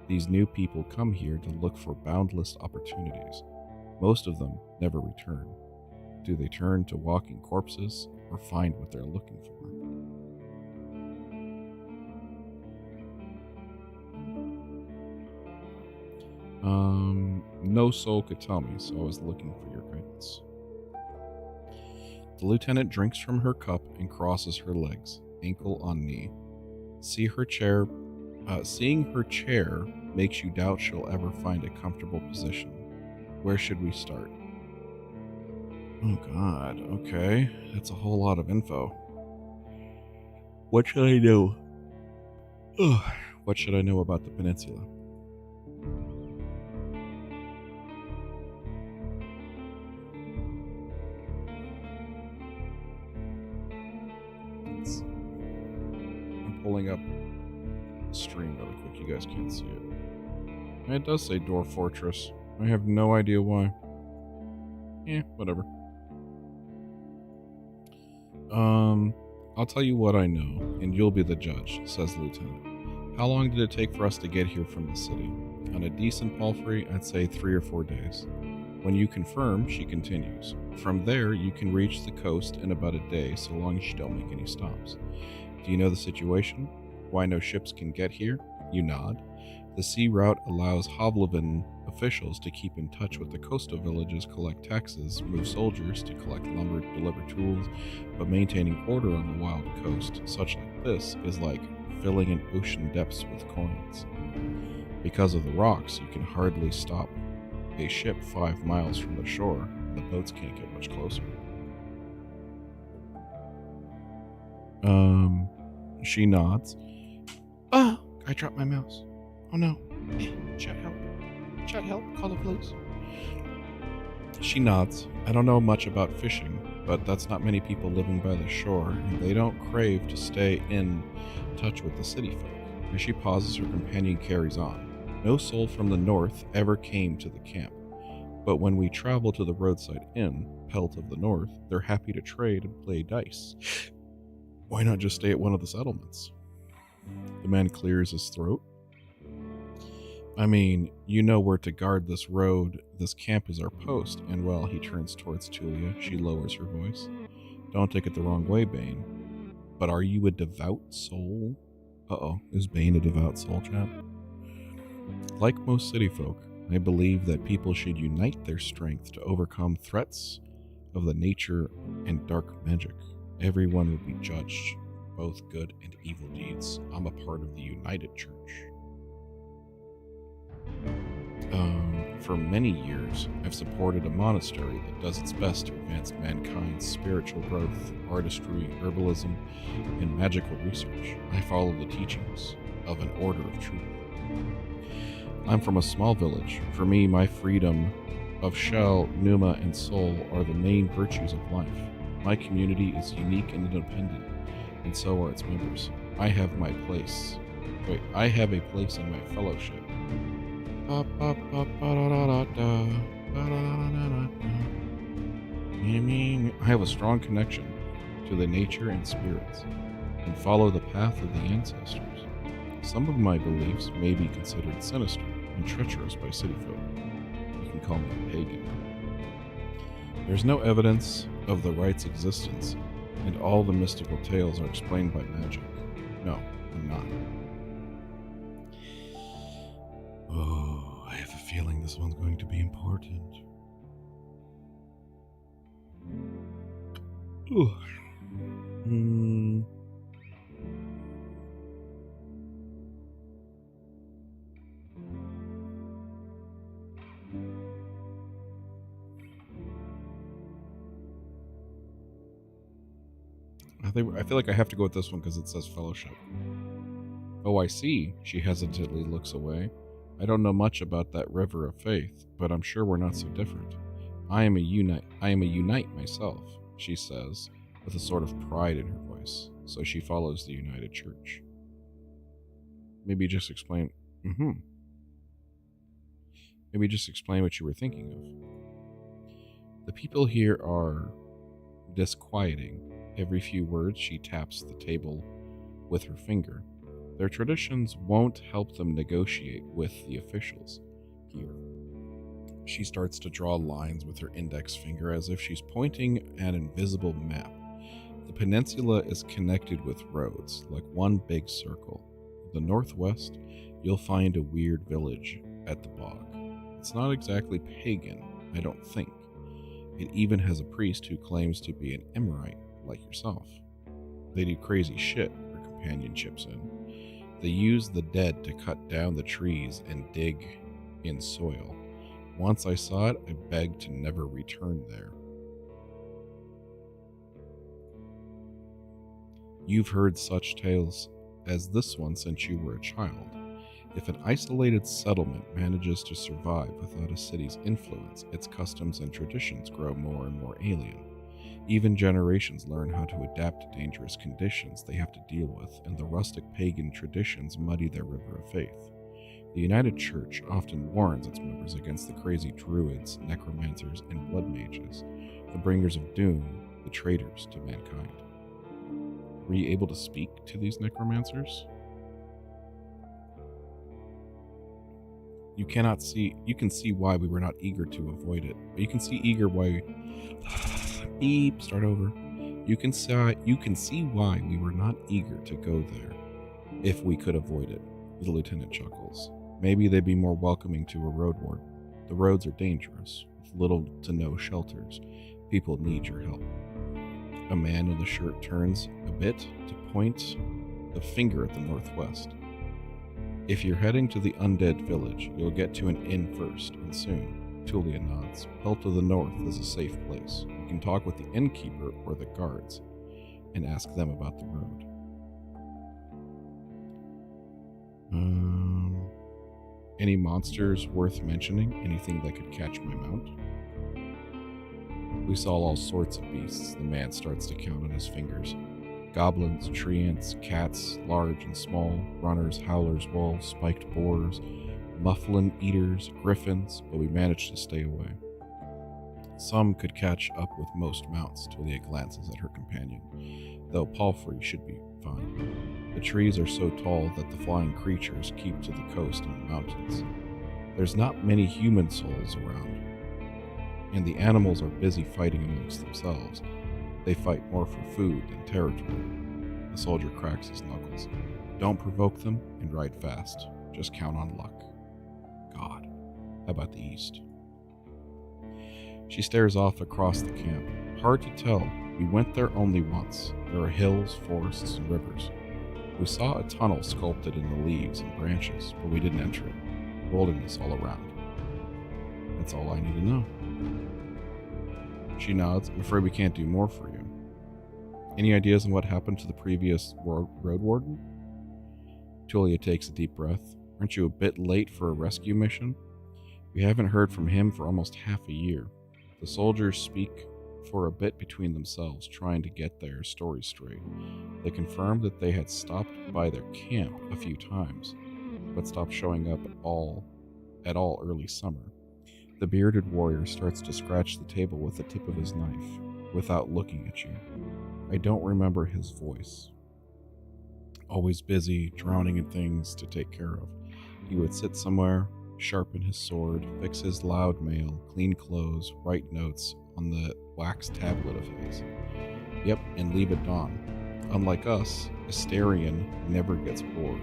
these new people come here to look for boundless opportunities. Most of them never return. Do they turn to walking corpses or find what they're looking for? No soul could tell me, so I was looking for your guidance. The lieutenant drinks from her cup and crosses her legs, ankle on knee. Seeing her chair makes you doubt she'll ever find a comfortable position. Where should we start? Oh god, okay. That's a whole lot of info. What should I know? What should I know about the peninsula? I'm pulling up the stream really quick. You guys can't see it. And it does say Dwarf Fortress. I have no idea why. Whatever. I'll tell you what I know, and you'll be the judge, says the lieutenant. How long did it take for us to get here from the city? On a decent palfrey, I'd say 3 or 4 days. When you confirm, she continues. From there, you can reach the coast in about a day, so long as you don't make any stops. Do you know the situation? Why no ships can get here? You nod. The sea route allows Havlevin officials to keep in touch with the coastal villages, collect taxes, move soldiers to collect lumber, deliver tools, but maintaining order on the wild coast, such like this, is like filling in ocean depths with coins. Because of the rocks, you can hardly stop a ship 5 miles from the shore, and the boats can't get much closer. She nods. Oh, I dropped my mouse. Oh no. Chat help. Chat help. Call the police. She nods. I don't know much about fishing, but that's not many people living by the shore, and they don't crave to stay in touch with the city folk. As she pauses, her companion carries on. No soul from the north ever came to the camp, but when we travel to the roadside inn, Pelt of the North, they're happy to trade and play dice. Why not just stay at one of the settlements? The man clears his throat. I mean, you know where to guard this road. This camp is our post. And while he turns towards Tulia, she lowers her voice. Don't take it the wrong way, Bane. But are you a devout soul? Uh-oh, is Bane a devout soul, chap? Like most city folk, I believe that people should unite their strength to overcome threats of the nature and dark magic. Everyone would be judged, both good and evil deeds. I'm a part of the United Church. For many years, I've supported a monastery that does its best to advance mankind's spiritual growth, artistry, herbalism, and magical research. I follow the teachings of an order of truth. I'm from a small village. For me, my freedom of shell, pneuma, and soul are the main virtues of life. My community is unique and independent, and so are its members. I have a place in my fellowship. I have a strong connection to the nature and spirits, and follow the path of the ancestors. Some of my beliefs may be considered sinister and treacherous by city folk. You can call me a pagan. There's no evidence of the right's existence, and all the mystical tales are explained by magic. No, I'm not. Oh, I have a feeling this one's going to be important. Ooh. I feel like I have to go with this one because it says fellowship. Oh, I see. She hesitantly looks away. I don't know much about that river of faith, but I'm sure we're not so different. I am a unite myself, she says, with a sort of pride in her voice. So she follows the United Church. Maybe just explain. Maybe just explain what you were thinking of. The people here are disquieting. Every few words, she taps the table with her finger. Their traditions won't help them negotiate with the officials here. She starts to draw lines with her index finger as if she's pointing at an invisible map. The peninsula is connected with roads, like one big circle. To the northwest, you'll find a weird village at the bog. It's not exactly pagan, I don't think. It even has a priest who claims to be an Emirate, like yourself. They do crazy shit, her companion chips in. They use the dead to cut down the trees and dig in soil. Once I saw it, I begged to never return there. You've heard such tales as this one since you were a child. If an isolated settlement manages to survive without a city's influence, its customs and traditions grow more and more alien. Even generations learn how to adapt to dangerous conditions they have to deal with, and the rustic pagan traditions muddy their river of faith. The United Church often warns its members against the crazy druids, necromancers, and blood mages, the bringers of doom, the traitors to mankind. Were you able to speak to these necromancers? You can see why we were not eager to avoid it. But you can see beep, start over. You can see why we were not eager to go there if we could avoid it. The lieutenant chuckles. Maybe they'd be more welcoming to a road war. The roads are dangerous, with little to no shelters. People need your help. A man in the shirt turns a bit to point the finger at the northwest. If you're heading to the undead village, you'll get to an inn first, and soon. Tulia nods. Help to the north is a safe place. You can talk with the innkeeper or the guards, and ask them about the road. Any monsters worth mentioning? Anything that could catch my mount? We saw all sorts of beasts. The man starts to count on his fingers. Goblins, tree ants, cats, large and small, runners, howlers, wolves, spiked boars, mufflin eaters, griffins, but we managed to stay away. Some could catch up with most mounts. Tulia glances at her companion, though palfrey should be fine. The trees are so tall that the flying creatures keep to the coast and the mountains. There's not many human souls around, and the animals are busy fighting amongst themselves. They fight more for food than territory. The soldier cracks his knuckles. Don't provoke them and ride fast. Just count on luck. God, how about the east? She stares off across the camp. Hard to tell. We went there only once. There are hills, forests, and rivers. We saw a tunnel sculpted in the leaves and branches, but we didn't enter it. Wilderness all around. That's all I need to know. She nods. I'm afraid we can't do more for you. Any ideas on what happened to the previous road warden? Tulia takes a deep breath. Aren't you a bit late for a rescue mission? We haven't heard from him for almost half a year. The soldiers speak for a bit between themselves, trying to get their story straight. They confirmed that they had stopped by their camp a few times, but stopped showing up at all early summer. The bearded warrior starts to scratch the table with the tip of his knife, without looking at you. I don't remember his voice. Always busy, drowning in things to take care of. He would sit somewhere, sharpen his sword, fix his loud mail, clean clothes, write notes on the wax tablet of his. Yep, and leave at dawn. Unlike us, Asterion never gets bored.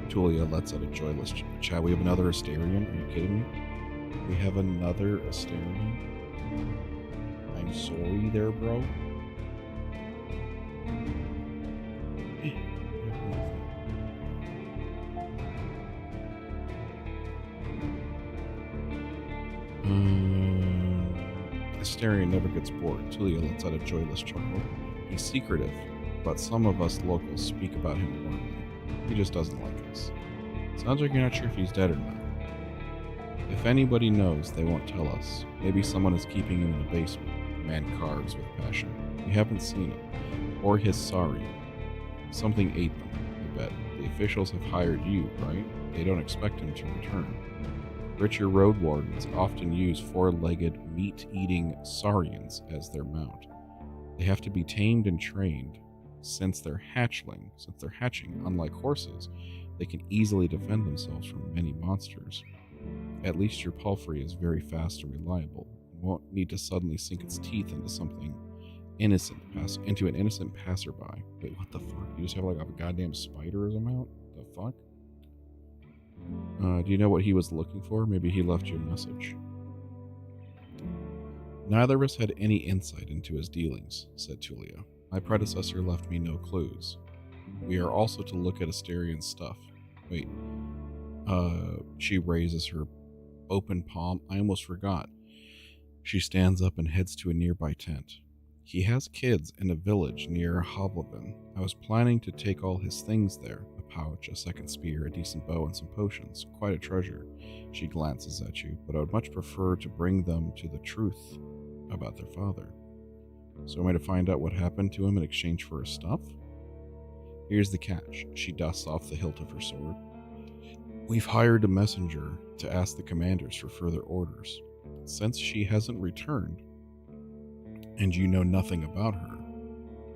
Tulia lets out a joyless chat. We have another Asterion? Are you kidding me? We have another Asterion? I'm sorry there, bro. Asterion never gets bored. Tulia lets out a joyless chuckle. He's secretive, but some of us locals speak about him warmly. He just doesn't like us. Sounds like you're not sure if he's dead or not. If anybody knows, they won't tell us. Maybe someone is keeping him in the basement. The man carves with passion. We haven't seen it. Or his sari. Something ate them, I bet. The officials have hired you, right? They don't expect him to return. Richer road wardens often use four-legged, meat-eating saurians as their mount. They have to be tamed and trained. Since they're hatching, unlike horses, they can easily defend themselves from many monsters. At least your palfrey is very fast and reliable, and won't need to suddenly sink its teeth into something into an innocent passerby. Wait, what the fuck? You just have like a goddamn spider as a mount? The fuck? Do you know what he was looking for? Maybe he left you a message. Neither of us had any insight into his dealings, said Tulia. My predecessor left me no clues. We are also to look at Asterion's stuff. Wait. She raises her open palm. I almost forgot. She stands up and heads to a nearby tent. He has kids in a village near Hovleben. I was planning to take all his things there. A pouch, a second spear, a decent bow, and some potions. Quite a treasure. She glances at you, but I would much prefer to bring them to the truth about their father. So am I to find out what happened to him in exchange for his stuff? Here's the catch. She dusts off the hilt of her sword. We've hired a messenger to ask the commanders for further orders. Since she hasn't returned, and you know nothing about her,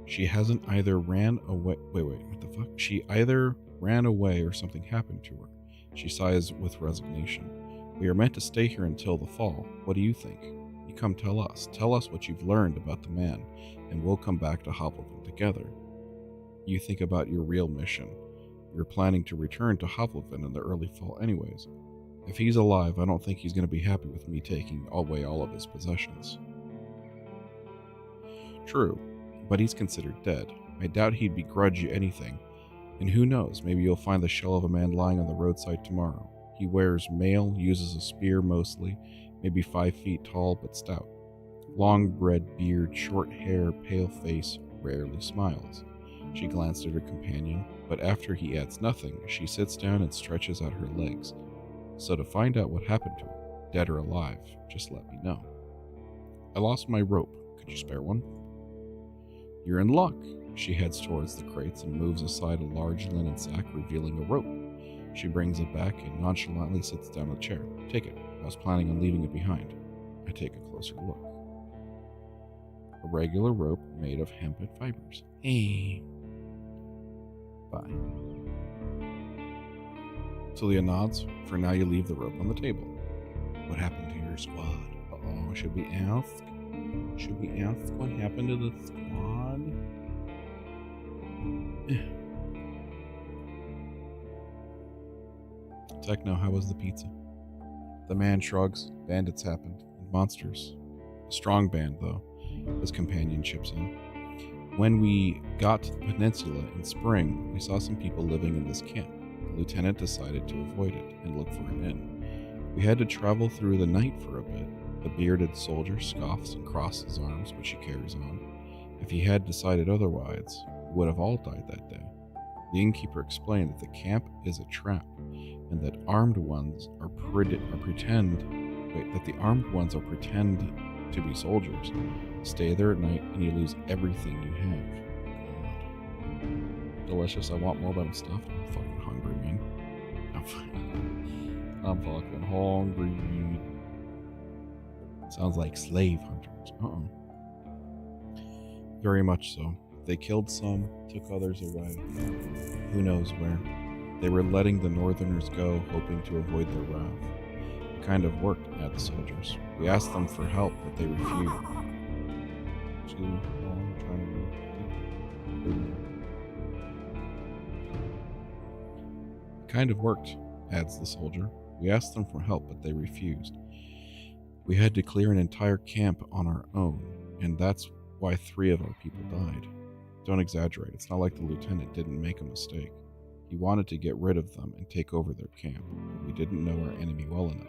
she hasn't either ran away... Wait, what the fuck? She either ran away or something happened to her. She sighs with resignation. We are meant to stay here until the fall. What do you think? You come tell us. Tell us what you've learned about the man, and we'll come back to Hovleben together. You think about your real mission. You're planning to return to Hovleben in the early fall anyways. If he's alive, I don't think he's going to be happy with me taking away all of his possessions. True, but he's considered dead. I doubt he'd begrudge you anything. And who knows, maybe you'll find the shell of a man lying on the roadside tomorrow. He wears mail, uses a spear mostly, maybe 5 feet tall but stout. Long red beard, short hair, pale face, rarely smiles. She glanced at her companion, but after he adds nothing, she sits down and stretches out her legs. So to find out what happened to him, dead or alive, just let me know. I lost my rope. Could you spare one? You're in luck. She heads towards the crates and moves aside a large linen sack, revealing a rope. She brings it back and nonchalantly sits down in the chair. Take it. I was planning on leaving it behind. I take a closer look. regular rope made of hemp fibers. Hey. Bye. Celia nods. For now, you leave the rope on the table. What happened to your squad? Uh-oh, should we ask? Should we ask what happened to the squad? Techno, how was the pizza? The man shrugs. Bandits happened. And monsters. A strong band, though. His companion chips in. When we got to the peninsula in spring, we saw some people living in this camp. The lieutenant decided to avoid it and look for an inn. We had to travel through the night for a bit. The bearded soldier scoffs and crosses his arms, which he carries on. If he had decided otherwise, we would have all died that day. The innkeeper explained that the camp is a trap, and that the armed ones are pretend to be soldiers. Stay there at night, and you lose everything you have. God. Delicious. I want more, but I'm stuffed. I'm fucking hungry, man. I'm fucking hungry. Sounds like slave hunters. Very much so. They killed some, took others away. Who knows where. They were letting the northerners go, hoping to avoid their wrath. It kind of worked, add the soldiers. We asked them for help, but they refused. It kind of worked, adds the soldier. We asked them for help, but they refused. We had to clear an entire camp on our own, and that's why 3 of our people died. Don't exaggerate, it's not like the lieutenant didn't make a mistake. He wanted to get rid of them and take over their camp, but we didn't know our enemy well enough.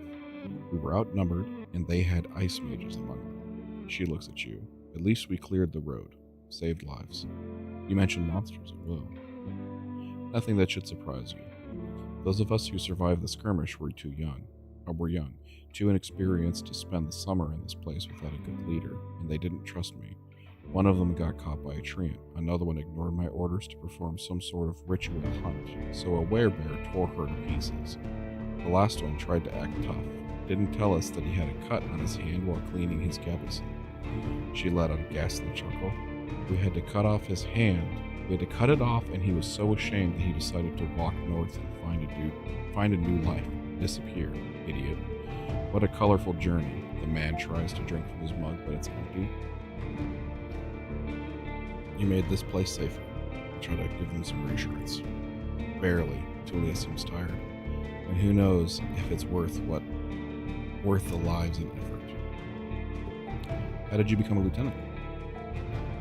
We were outnumbered, and they had ice mages among them. She looks at you. At least we cleared the road, saved lives. You mentioned monsters. Whoa. Nothing that should surprise you. Those of us who survived the skirmish were young, too inexperienced to spend the summer in this place without a good leader, and they didn't trust me. One of them got caught by a treant. Another one ignored my orders to perform some sort of ritual hunt, so a werebear tore her to pieces. The last one tried to act tough, didn't tell us that he had a cut on his hand while cleaning his gambeson. She let out a ghastly chuckle. We had to cut off his hand. We had to cut it off, and he was so ashamed that he decided to walk north and find a new life. Disappear, idiot. What a colorful journey. The man tries to drink from his mug, but it's empty. You made this place safer. I try to give him some reassurance. Barely. Tulia seems tired. And who knows if it's worth the lives and effort. How did you become a lieutenant?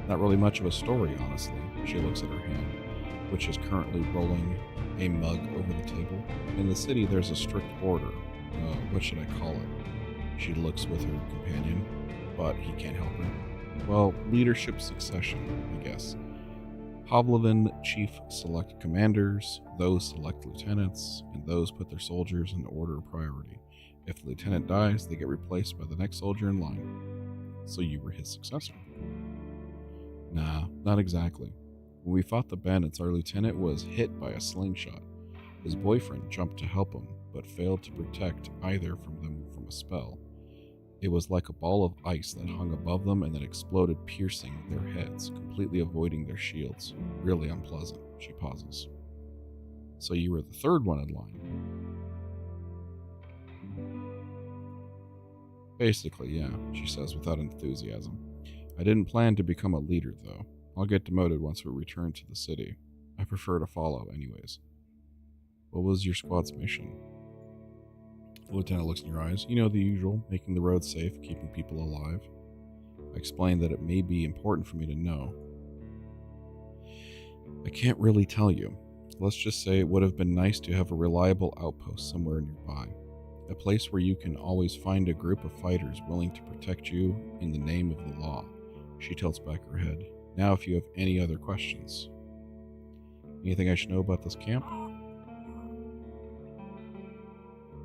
Not really much of a story, honestly. She looks at her hand, which is currently rolling a mug over the table. In the city, there's a strict order. What should I call it? She looks with her companion, but he can't help her. Well, leadership succession, I guess. Pavlovan chief select commanders, those select lieutenants, and those put their soldiers in order of priority. If the lieutenant dies, they get replaced by the next soldier in line. So you were his successor. Nah, not exactly. When we fought the bandits, our lieutenant was hit by a slingshot. His boyfriend jumped to help him, but failed to protect either from them from a spell. It was like a ball of ice that hung above them and then exploded, piercing their heads, completely avoiding their shields. Really unpleasant. She pauses. So you were the third one in line. Basically, yeah, she says without enthusiasm. I didn't plan to become a leader, though. I'll get demoted once we return to the city. I prefer to follow, anyways. What was your squad's mission? The lieutenant looks in your eyes. You know the usual, making the road safe, keeping people alive. I explained that it may be important for me to know. I can't really tell you. Let's just say it would have been nice to have a reliable outpost somewhere nearby. A place where you can always find a group of fighters willing to protect you in the name of the law. She tilts back her head. Now if you have any other questions. Anything I should know about this camp?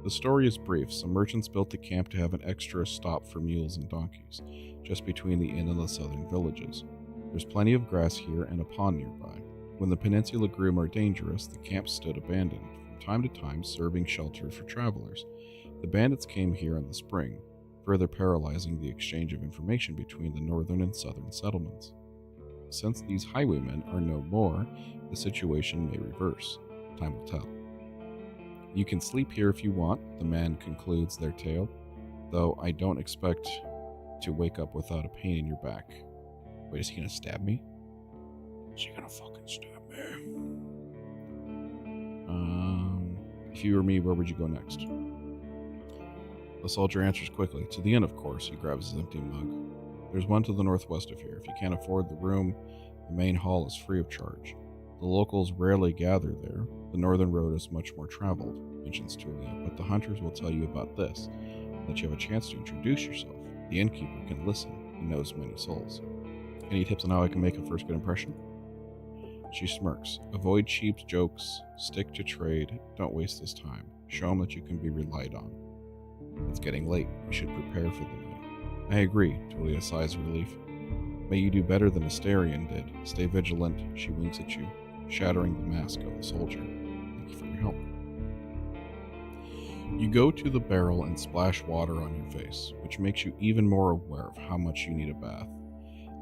The story is brief. Some merchants built the camp to have an extra stop for mules and donkeys, just between the inn and the southern villages. There's plenty of grass here and a pond nearby. When the peninsula grew more dangerous, the camp stood abandoned, from time to time serving shelter for travelers. The bandits came here in the spring. further paralyzing the exchange of information between the northern and southern settlements. Since these highwaymen are no more, the situation may reverse. Time will tell. You can sleep here if you want, the man concludes their tale, though I don't expect to wake up without a pain in your back. Wait, is he gonna stab me? Is he gonna fucking stab me? If you were me, where would you go next? The soldier answers quickly. To the inn, of course. He grabs his empty mug. There's one to the northwest of here. If you can't afford the room, the main hall is free of charge. The locals rarely gather there. The northern road is much more traveled, mentions Tulia, but the hunters will tell you about this, that you have a chance to introduce yourself. The innkeeper can listen. He knows many souls. Any tips on how I can make a first good impression? She smirks. Avoid cheap jokes. Stick to trade. Don't waste this time. Show him that you can be relied on. It's getting late. We should prepare for the night. I agree, Tulia sighs relief. May you do better than Asterion did. Stay vigilant. She winks at you, shattering the mask of the soldier. Thank you for your help. You go to the barrel and splash water on your face, which makes you even more aware of how much you need a bath.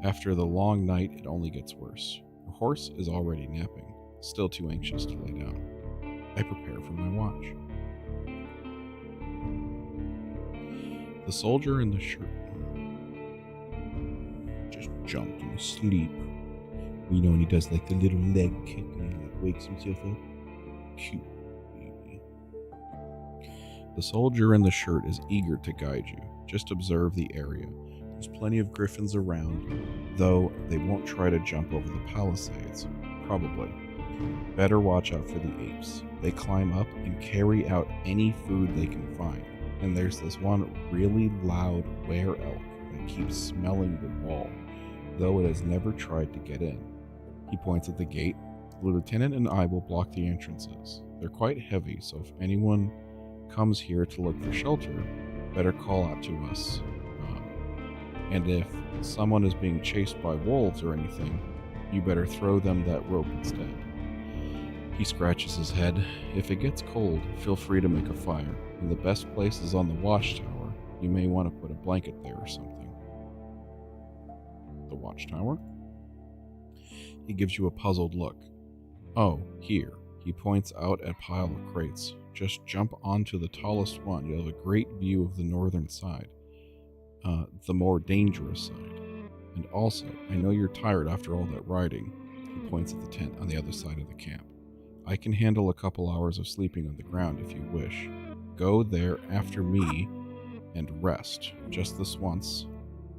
After the long night, it only gets worse. Your horse is already napping, still too anxious to lay down. I prepare for my watch. The soldier in the shirt just jumped in his sleep. You know when he does like the little leg kick and he like wakes himself up? Cute baby. The soldier in the shirt is eager to guide you. Just observe the area. There's plenty of griffins around, though they won't try to jump over the palisades. Probably. Better watch out for the apes. They climb up and carry out any food they can find. And there's this one really loud were-elk that keeps smelling the wall, though it has never tried to get in. He points at the gate. The lieutenant and I will block the entrances. They're quite heavy, so if anyone comes here to look for shelter, better call out to us. And if someone is being chased by wolves or anything, you better throw them that rope instead. He scratches his head. If it gets cold, feel free to make a fire. And the best place is on the watchtower. You may want to put a blanket there or something. The watchtower? He gives you a puzzled look. Oh, here. He points out at a pile of crates. Just jump onto the tallest one. You'll have a great view of the northern side. The more dangerous side. And also, I know you're tired after all that riding. He points at the tent on the other side of the camp. I can handle a couple hours of sleeping on the ground if you wish. Go there after me and rest. Just this once.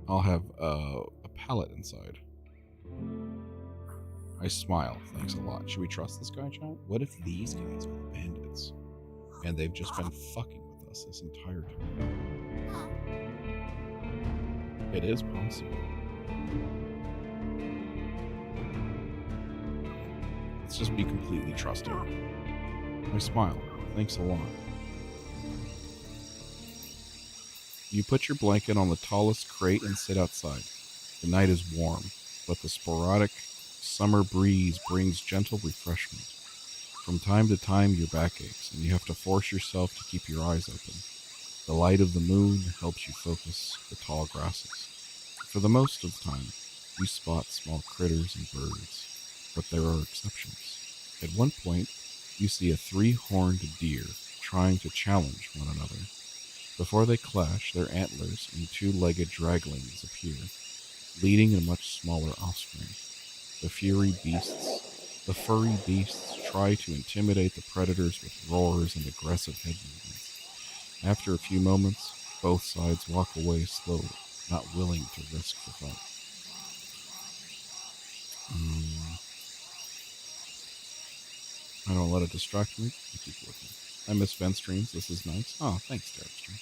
I'll have a pallet inside. I smile. Thanks a lot. Should we trust this guy, Chad? What if these guys are the bandits? And they've just been fucking with us this entire time. It is possible. Let's just be completely trusting. I smile. Thanks a lot. You put your blanket on the tallest crate and sit outside. The night is warm, but the sporadic summer breeze brings gentle refreshment. From time to time, your back aches, and you have to force yourself to keep your eyes open. The light of the moon helps you focus the tall grasses. For the most of the time, you spot small critters and birds, but there are exceptions. At one point, you see a 3-horned deer trying to challenge one another. Before they clash, their antlers and 2-legged draglings appear, leading a much smaller offspring. The furry beasts try to intimidate the predators with roars and aggressive head movements. After a few moments, both sides walk away slowly, not willing to risk the fight. I don't let it distract me. I keep looking. I miss vent streams. This is nice. Oh, thanks, Derek Stream.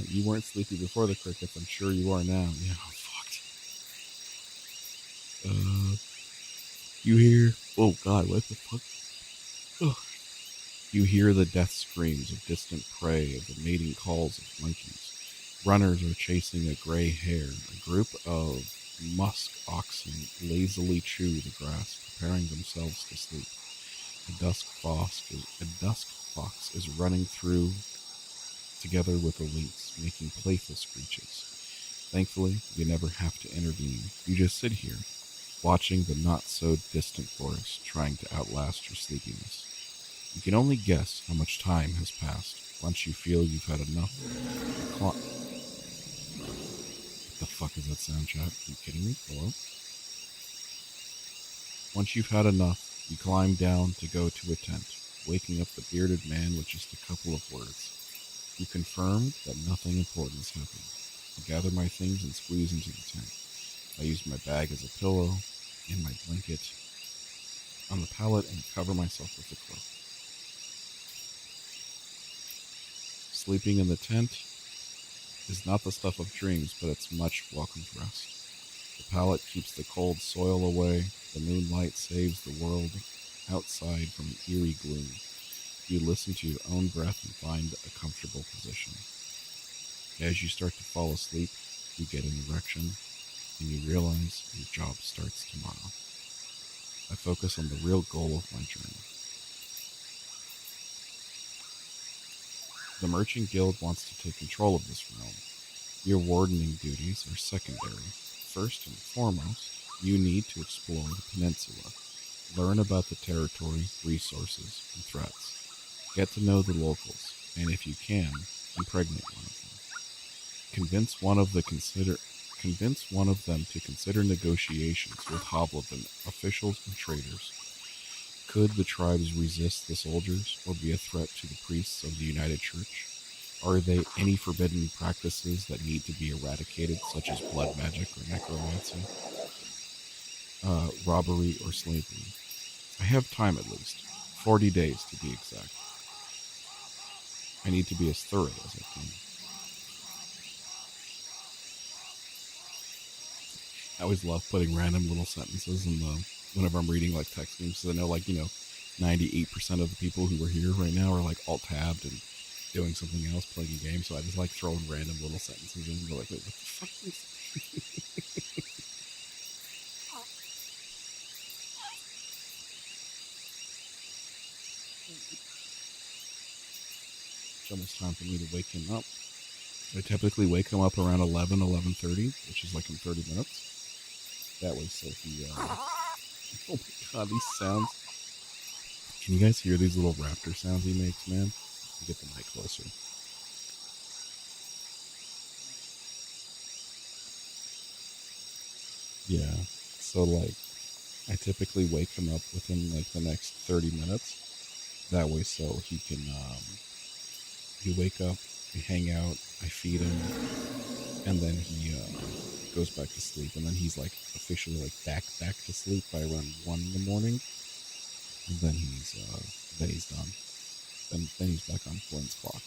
You weren't sleepy before the crickets. I'm sure you are now. Yeah, I'm fucked. You hear... Oh, God, what the fuck? Ugh. You hear the death screams of distant prey, of the mating calls of monkeys. Runners are chasing a gray hare. A group of musk oxen lazily chew the grass, preparing themselves to sleep. A dusk fox is running through together with the lynx, making playful screeches. Thankfully, you never have to intervene. You just sit here, watching the not-so-distant forest trying to outlast your sleepiness. You can only guess how much time has passed once you feel you've had enough. What the fuck is that sound, chat? Are you kidding me? Hello? Once you've had enough, you climb down to go to a tent, waking up the bearded man with just a couple of words. You confirm that nothing important has happened. I gather my things and squeeze into the tent. I use my bag as a pillow and my blanket on the pallet and cover myself with the cloak. Sleeping in the tent is not the stuff of dreams, but it's much welcomed rest. The pallet keeps the cold soil away. The moonlight saves the world outside from eerie gloom. You listen to your own breath and find a comfortable position. As you start to fall asleep, you get an erection, and you realize your job starts tomorrow. I focus on the real goal of my journey. The Merchant Guild wants to take control of this realm. Your wardening duties are secondary. First and foremost, you need to explore the peninsula, learn about the territory, resources, and threats. Get to know the locals, and if you can, impregnate one of them. Convince one of them to consider negotiations with Hoblivin officials and traders. Could the tribes resist the soldiers or be a threat to the priests of the United Church? Are there any forbidden practices that need to be eradicated, such as blood magic or necromancy, robbery or slavery? I have time at least, 40 days to be exact. I need to be as thorough as I can. I always love putting random little sentences in whenever I'm reading like text games, because I know 98% of the people who are here right now are like alt-tabbed and doing something else, playing a game, so I just like throwing random little sentences in and go like, wait, what the fuck is this? It's almost time for me to wake him up. I typically wake him up around 11:30, which is like in 30 minutes. That way, so he, oh my god, these sounds. Can you guys hear these little raptor sounds he makes, man? Get the mic closer. Yeah, so I typically wake him up within the next 30 minutes. That way, so he can, you wake up, we hang out, I feed him, and then he goes back to sleep, and then he's officially back to sleep by around 1 in the morning, and then he's done. Then he's back on Flynn's clock.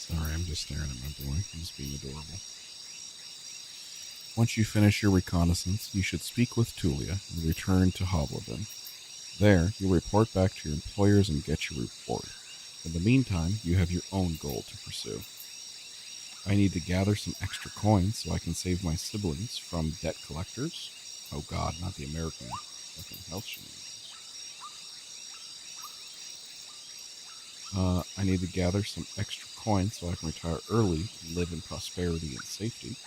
Sorry, I'm just staring at my boy. He's being adorable. Once you finish your reconnaissance, you should speak with Tulia and return to Hoblivin. There, you'll report back to your employers and get your reward. In the meantime, you have your own goal to pursue. I need to gather some extra coins so I can save my siblings from debt collectors. Oh god, not the American fucking health shenanigans. I need to gather some extra coins so I can retire early and live in prosperity and safety.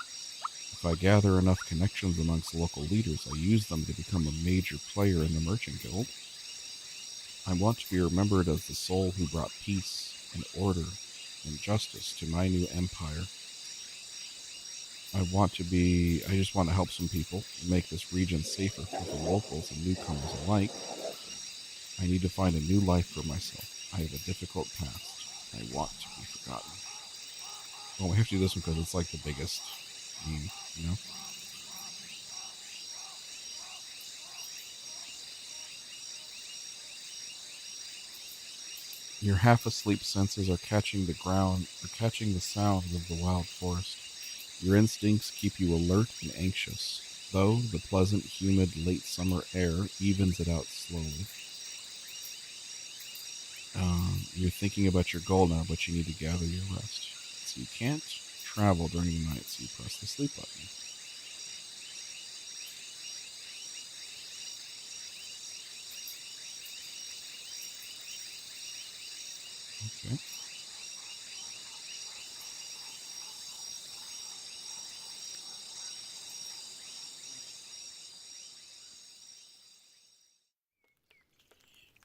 If I gather enough connections amongst local leaders, I use them to become a major player in the Merchant Guild. I want to be remembered as the soul who brought peace and order and justice to my new empire. I just want to help some people and make this region safer for the locals and newcomers alike. I need to find a new life for myself. I have a difficult past. I want to be forgotten. Well, we have to do this one because it's the biggest meme, you know? Your half-asleep senses are catching the sounds of the wild forest. Your instincts keep you alert and anxious, though the pleasant, humid late summer air evens it out slowly. You're thinking about your goal now, but you need to gather your rest. So you can't travel during the night, so you press the sleep button. Okay.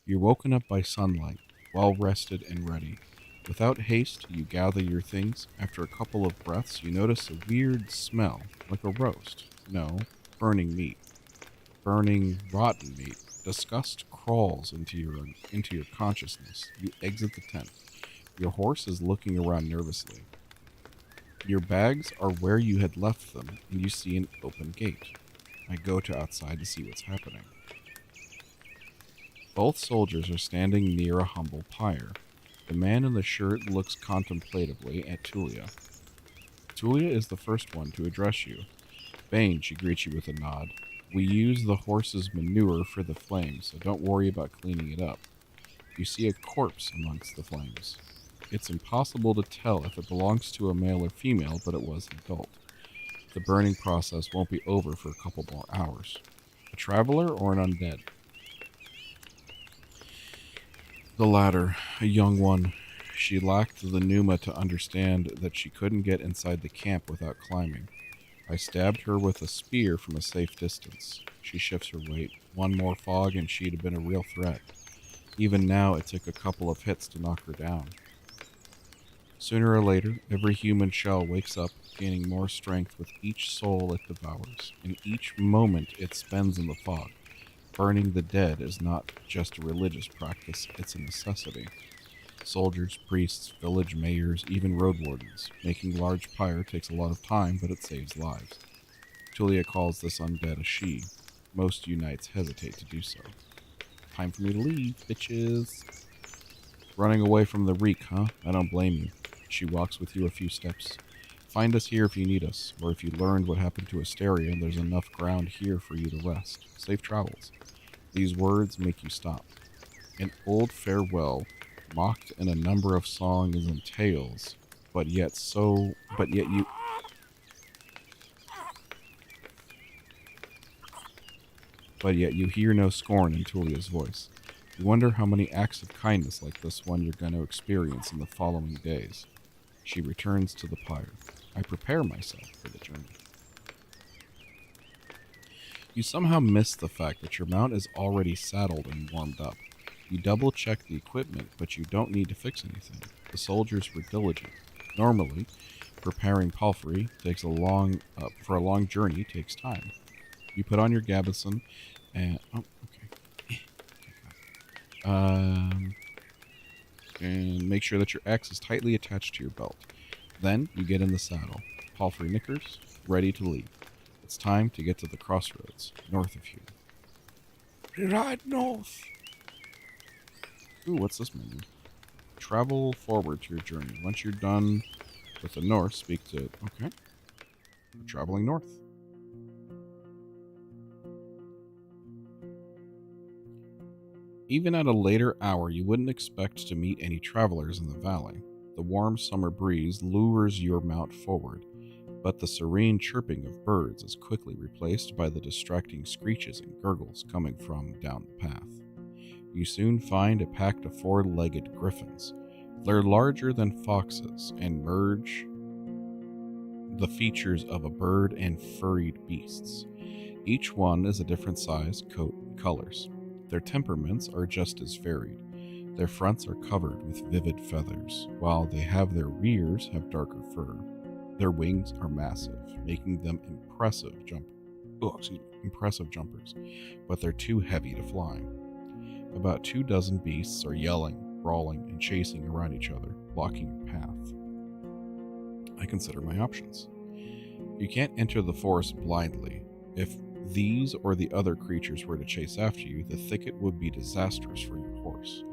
You're woken up by sunlight, well rested and ready. Without haste, you gather your things. After a couple of breaths, you notice a weird smell, like a roast. No, burning meat. Burning, rotten meat. Disgust crawls into your consciousness. You exit the tent. Your horse is looking around nervously. Your bags are where you had left them, and you see an open gate. I go to outside to see what's happening. Both soldiers are standing near a humble pyre. The man in the shirt looks contemplatively at Tulia. Tulia is the first one to address you. Bane, she greets you with a nod. We use the horse's manure for the flames, so don't worry about cleaning it up. You see a corpse amongst the flames. It's impossible to tell if it belongs to a male or female, but it was an adult. The burning process won't be over for a couple more hours. A traveler or an undead? The latter, a young one. She lacked the pneuma to understand that she couldn't get inside the camp without climbing. I stabbed her with a spear from a safe distance. She shifts her weight. One more fog and she'd have been a real threat. Even now, it took a couple of hits to knock her down. Sooner or later, every human shell wakes up, gaining more strength with each soul it devours, and each moment it spends in the fog. Burning the dead is not just a religious practice, it's a necessity. Soldiers, priests, village mayors, even road wardens. Making large pyre takes a lot of time, but it saves lives. Tulia calls this undead a she. Most unites hesitate to do so. Time for me to leave, bitches. Running away from the reek, huh? I don't blame you. She walks with you a few steps. Find us here if you need us, or if you learned what happened to Asteria and there's enough ground here for you to rest. Safe travels. These words make you stop. An old farewell, mocked in a number of songs and tales, but yet you hear no scorn in Tulia's voice. You wonder how many acts of kindness like this one you're going to experience in the following days. She returns to the pyre. I prepare myself for the journey. You somehow miss the fact that your mount is already saddled and warmed up. You double check the equipment, but you don't need to fix anything. The soldiers were diligent. Normally, preparing palfrey for a long journey takes time. You put on your gabison and and make sure that your axe is tightly attached to your belt. Then you get in the saddle. Palfrey knickers, ready to leave. It's time to get to the crossroads, north of here. Ride north. Ooh, what's this menu? Travel forward to your journey. Once you're done with the north, speak to... Okay. We're traveling north. Even at a later hour, you wouldn't expect to meet any travelers in the valley. The warm summer breeze lures your mount forward, but the serene chirping of birds is quickly replaced by the distracting screeches and gurgles coming from down the path. You soon find a pack of four-legged griffins. They're larger than foxes and merge the features of a bird and furried beasts. Each one is a different size, coat, and colors. Their temperaments are just as varied. Their fronts are covered with vivid feathers, while their rears have darker fur. Their wings are massive, making them impressive jumpers, but they're too heavy to fly. About 24 beasts are yelling, brawling, and chasing around each other, blocking your path. I consider my options. You can't enter the forest blindly. If these or the other creatures were to chase after you, the thicket would be disastrous for your horse.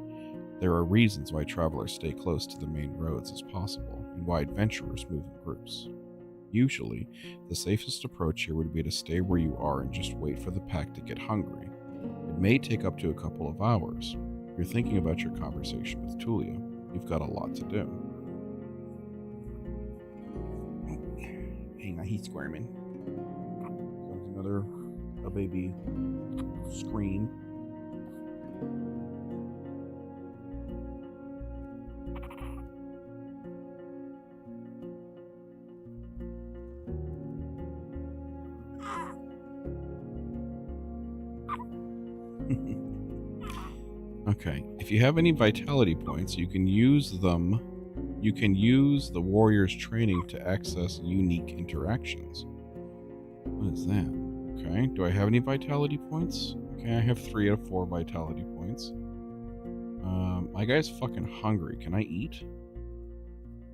There are reasons why travelers stay close to the main roads as possible, and why adventurers move in groups. Usually, the safest approach here would be to stay where you are and just wait for the pack to get hungry. It may take up to a couple of hours. If you're thinking about your conversation with Tulia, you've got a lot to do. Hang on, he's squirming. Comes a baby scream. Okay, if you have any vitality points, you can use them. You can use the warrior's training to access unique interactions. What is that? Okay, do I have any vitality points? Okay, I have 3 out of 4 vitality points. My guy's fucking hungry. Can I eat?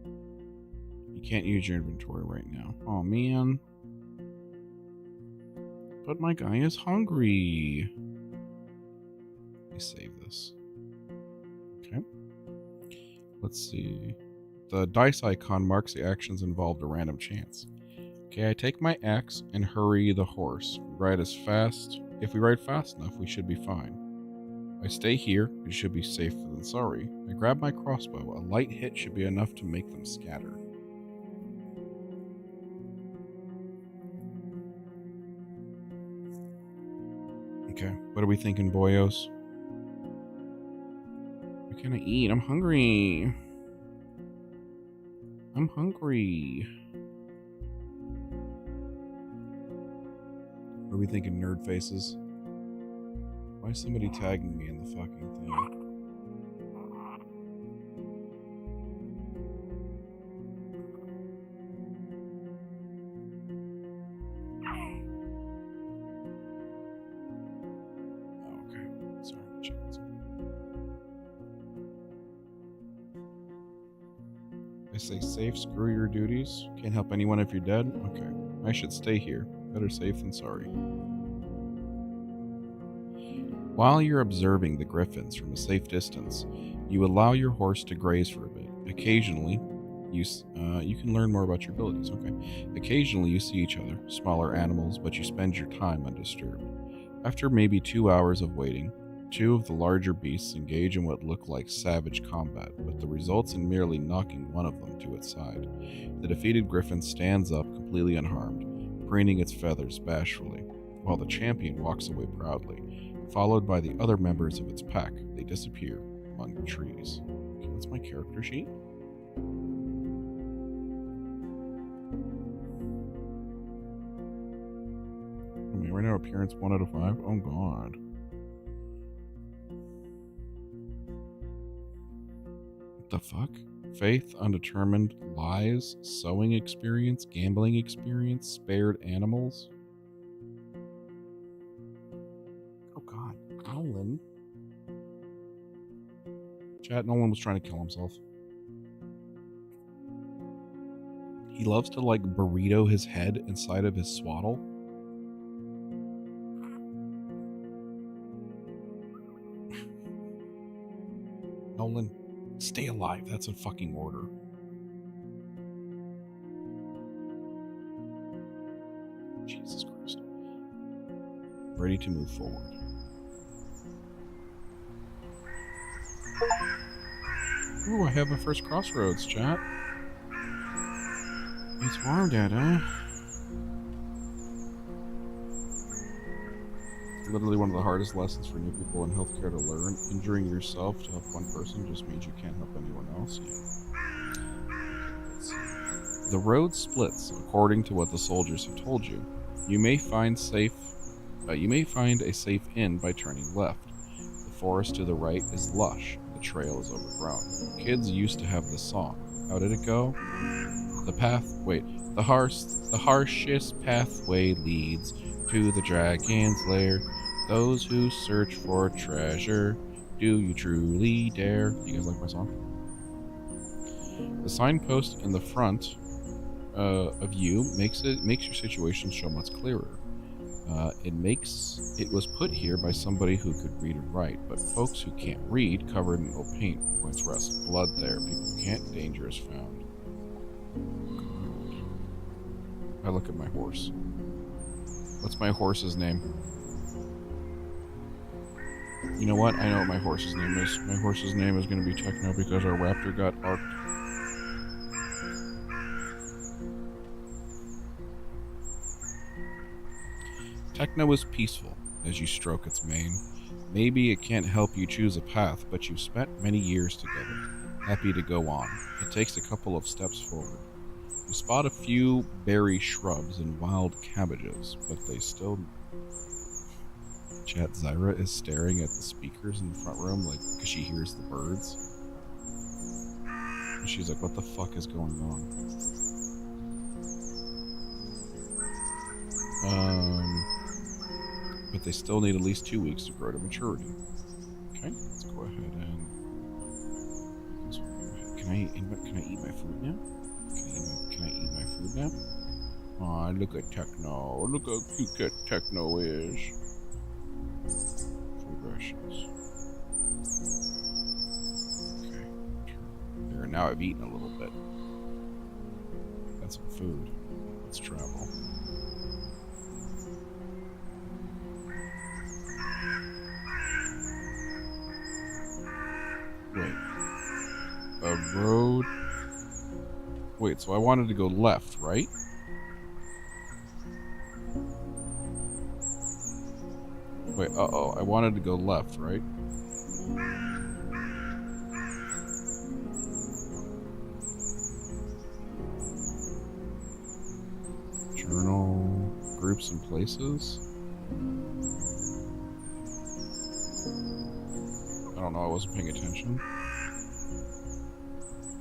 You can't use your inventory right now. Oh, man. But my guy is hungry. Let me save this. Okay. Let's see. The dice icon marks the actions involved a random chance. Okay, I take my axe and hurry the horse. If we ride fast enough, we should be fine. I stay here, it should be safer than sorry. I grab my crossbow. A light hit should be enough to make them scatter. Okay, what are we thinking, boyos? What can I eat? I'm hungry. I'm hungry. What are we thinking, nerd faces? Why is somebody tagging me in the fucking thing? Oh, okay. Sorry, chickens. I say safe, screw your duties. Can't help anyone if you're dead? Okay. I should stay here. Better safe than sorry. While you're observing the griffins from a safe distance, you allow your horse to graze for a bit. Occasionally, you can learn more about your abilities. Okay. Occasionally, you see each other, smaller animals, but you spend your time undisturbed. After maybe 2 hours of waiting, 2 of the larger beasts engage in what look like savage combat, but the results in merely knocking one of them to its side. The defeated griffin stands up completely unharmed, preening its feathers bashfully, while the champion walks away proudly. Followed by the other members of its pack, they disappear among the trees. Okay, what's my character sheet? I mean, right now, appearance 1 out of 5. Oh god. What the fuck? Faith, undetermined, lies, sewing experience, gambling experience, spared animals. Nolan. Chat, Nolan was trying to kill himself. He loves to, like, burrito his head inside of his swaddle. Nolan, stay alive. That's a fucking order. Jesus Christ. Ready to move forward. Ooh, I have my first crossroads, chat. It's Warden, eh? Literally one of the hardest lessons for new people in healthcare to learn. Injuring yourself to help one person just means you can't help anyone else. Yeah. The road splits according to what the soldiers have told you. You may find a safe inn by turning left. The forest to the right is lush. The trail is overgrown. Kids used to have this song. How did it go? The harshest pathway leads to the dragon's lair. Those who search for treasure, do you truly dare? You guys like my song? The signpost in the front of you makes your situation show much clearer. It was put here by somebody who could read and write, but folks who can't read, covered in opaque points rest. Blood there. People can't. Danger is found. I look at my horse. What's my horse's name? You know what? I know what my horse's name is. My horse's name is going to be Techno because our raptor got arced. Techno is peaceful as you stroke its mane. Maybe it can't help you choose a path, but you've spent many years together, happy to go on. It takes a couple of steps forward. You spot a few berry shrubs and wild cabbages, but they still... Chat, Zyra is staring at the speakers in the front room, like, because she hears the birds. And she's like, what the fuck is going on? But they still need at least 2 weeks to grow to maturity. Okay, let's go ahead and... Can I eat my food now? Can I eat my food now? Aw, look at Techno. Look how cute Techno is. Food rations. Okay. There, now I've eaten a little bit. Got some food. Let's travel. Wait. A road... Wait, so I wanted to go left, right? Wait, uh-oh. I wanted to go left, right? Journal... Groups and places? I don't know, I wasn't paying attention.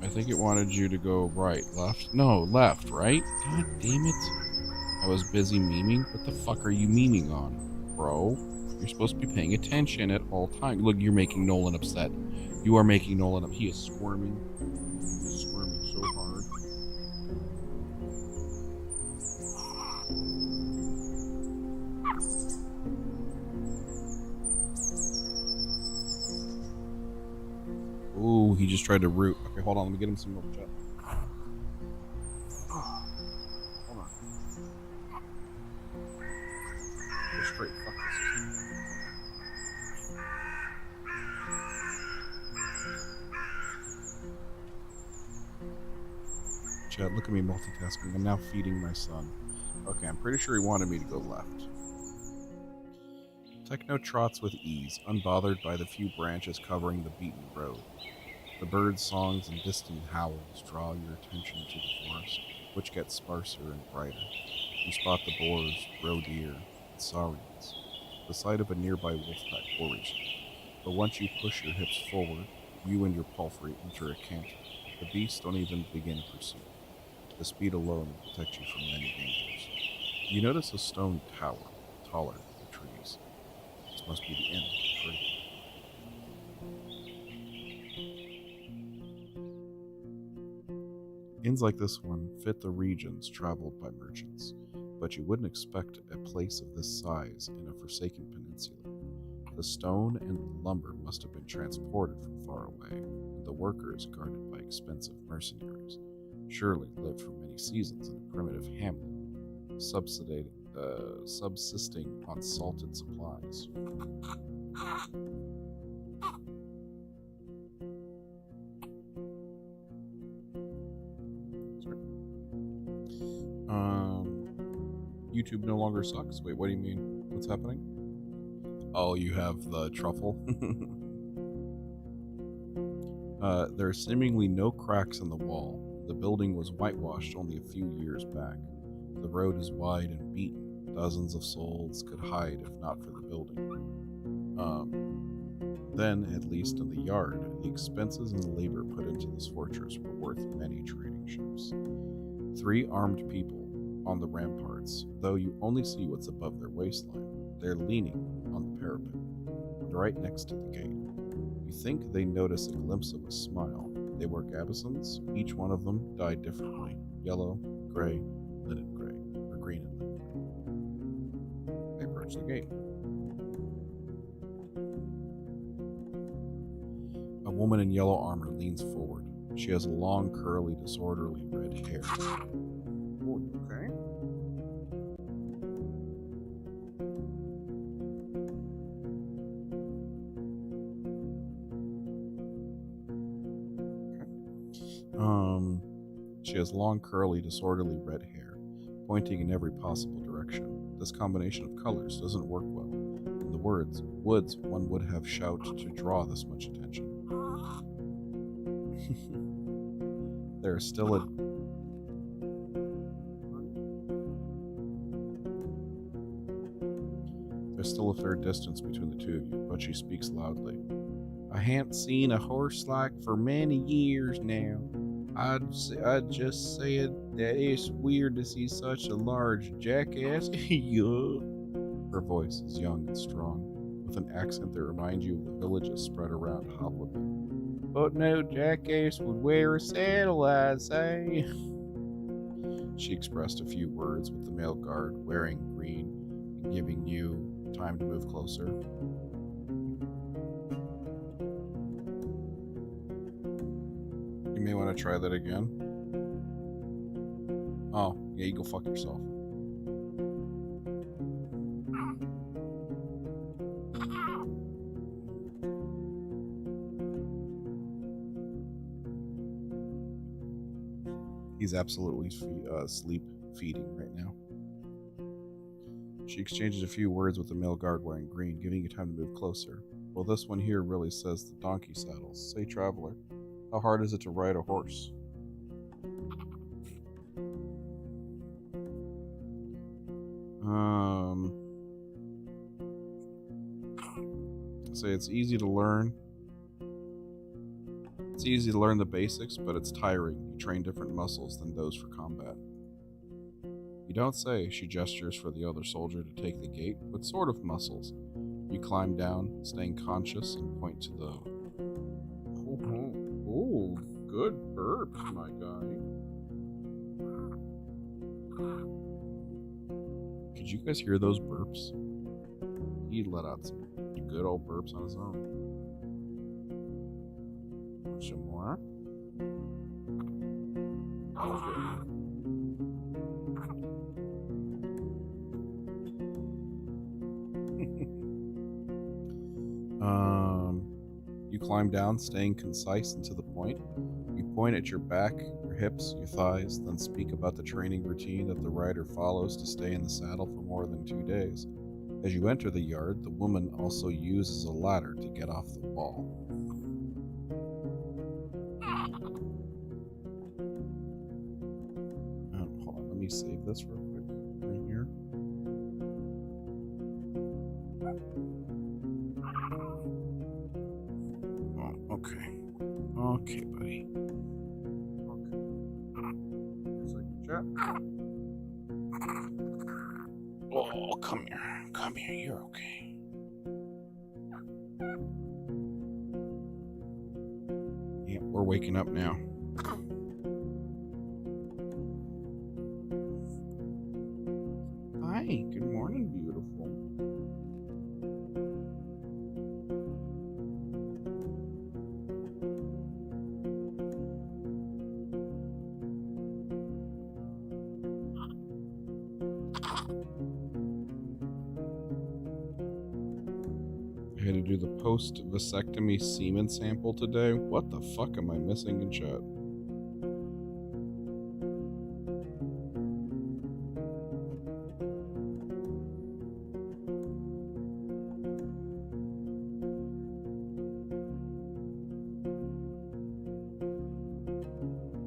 I think it wanted you to go right, left? No, left, right? God damn it. I was busy memeing. What the fuck are you memeing on, bro? You're supposed to be paying attention at all times. Look, you're making Nolan upset. You are making Nolan up. He is squirming. He is squirming so hard. Ooh, he just tried to root. Okay, hold on. Let me get him some milk, chat. Hold on. Go straight. Fuck this. Chat, look at me multitasking. I'm now feeding my son. Okay, I'm pretty sure he wanted me to go left. Techno trots with ease, unbothered by the few branches covering the beaten road. The birds' songs and distant howls draw your attention to the forest, which gets sparser and brighter. You spot the boars, roe deer, and saurians. The sight of a nearby wolfpack worries you. But once you push your hips forward, you and your palfrey enter a canter. The beasts don't even begin pursuit. The speed alone will protect you from many dangers. You notice a stone tower, taller than the trees. This must be the inn. Inns like this one fit the regions traveled by merchants, but you wouldn't expect a place of this size in a forsaken peninsula. The stone and lumber must have been transported from far away, and the workers, guarded by expensive mercenaries, surely lived for many seasons in a primitive hamlet, subsisting on salted supplies. YouTube no longer sucks? Wait, what do you mean? What's happening? Oh, you have the truffle? There are seemingly no cracks in the wall. The building was whitewashed only a few years back. The road is wide and beaten. Dozens of souls could hide if not for the building. Then, at least in the yard, the expenses and the labor put into this fortress were worth many trading ships. 3 armed people on the ramparts, though you only see what's above their waistline. They're leaning on the parapet, right next to the gate. You think they notice a glimpse of a smile. They were Gabasons, each one of them dyed differently. Yellow, gray, linen gray, or green and linen gray. Watch the gate. A woman in yellow armor leans forward. She has long, curly, disorderly red hair. Oh, okay. She has long, curly, disorderly red hair, pointing in every possible direction. This combination of colors doesn't work well. In the woods, one would have shouted to draw this much attention. There's still a fair distance between the two of you, but she speaks loudly. I haven't seen a horse like for many years now. I'd just said that it's weird to see such a large jackass. Yuck. Her voice is young and strong, with an accent that reminds you of the villages spread around Hopleville. But no jackass would wear a saddle, I'd say. She expressed a few words with the male guard wearing green and giving you time to move closer. You may want to try that again. Oh, yeah, you go fuck yourself. He's absolutely sleep feeding right now. She exchanges a few words with the male guard wearing green, giving you time to move closer. Well, this one here really says the donkey saddles. Say, traveler, how hard is it to ride a horse? Say it's easy to learn. It's easy to learn the basics, but it's tiring. You train different muscles than those for combat. You don't say. She gestures for the other soldier to take the gate, but sort of muscles. You climb down, staying conscious, and point to the... Oh, good burps, my guy. Could you guys hear those burps? He let out some good old burps on his own. Some more. Okay. You climb down, staying concise and to the point. You point at your back, your hips, your thighs, then speak about the training routine that the rider follows to stay in the saddle for more than 2 days. As you enter the yard, the woman also uses a ladder to get off the wall. Hold on, let me save this real quick. Right here. Oh, okay. Okay, buddy. Okay. Second chat. Oh, come here. Come here, you're okay. Yeah, we're waking up now. Hi, good morning, beautiful. I had to do the post-vasectomy semen sample today. What the fuck am I missing in chat?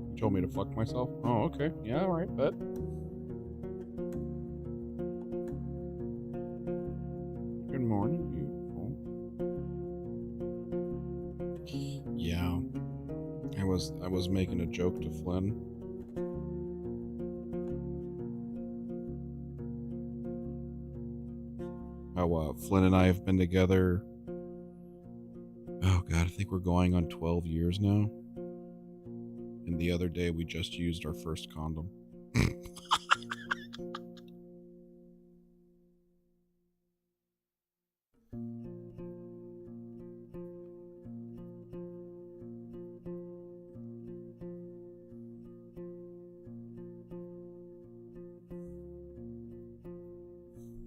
You told me to fuck myself? Oh, okay. Yeah, alright, bet. Good morning, beautiful. Yeah, I was making a joke to Flynn. How Flynn and I have been together. Oh god, I think we're going on 12 years now. And the other day we just used our first condom.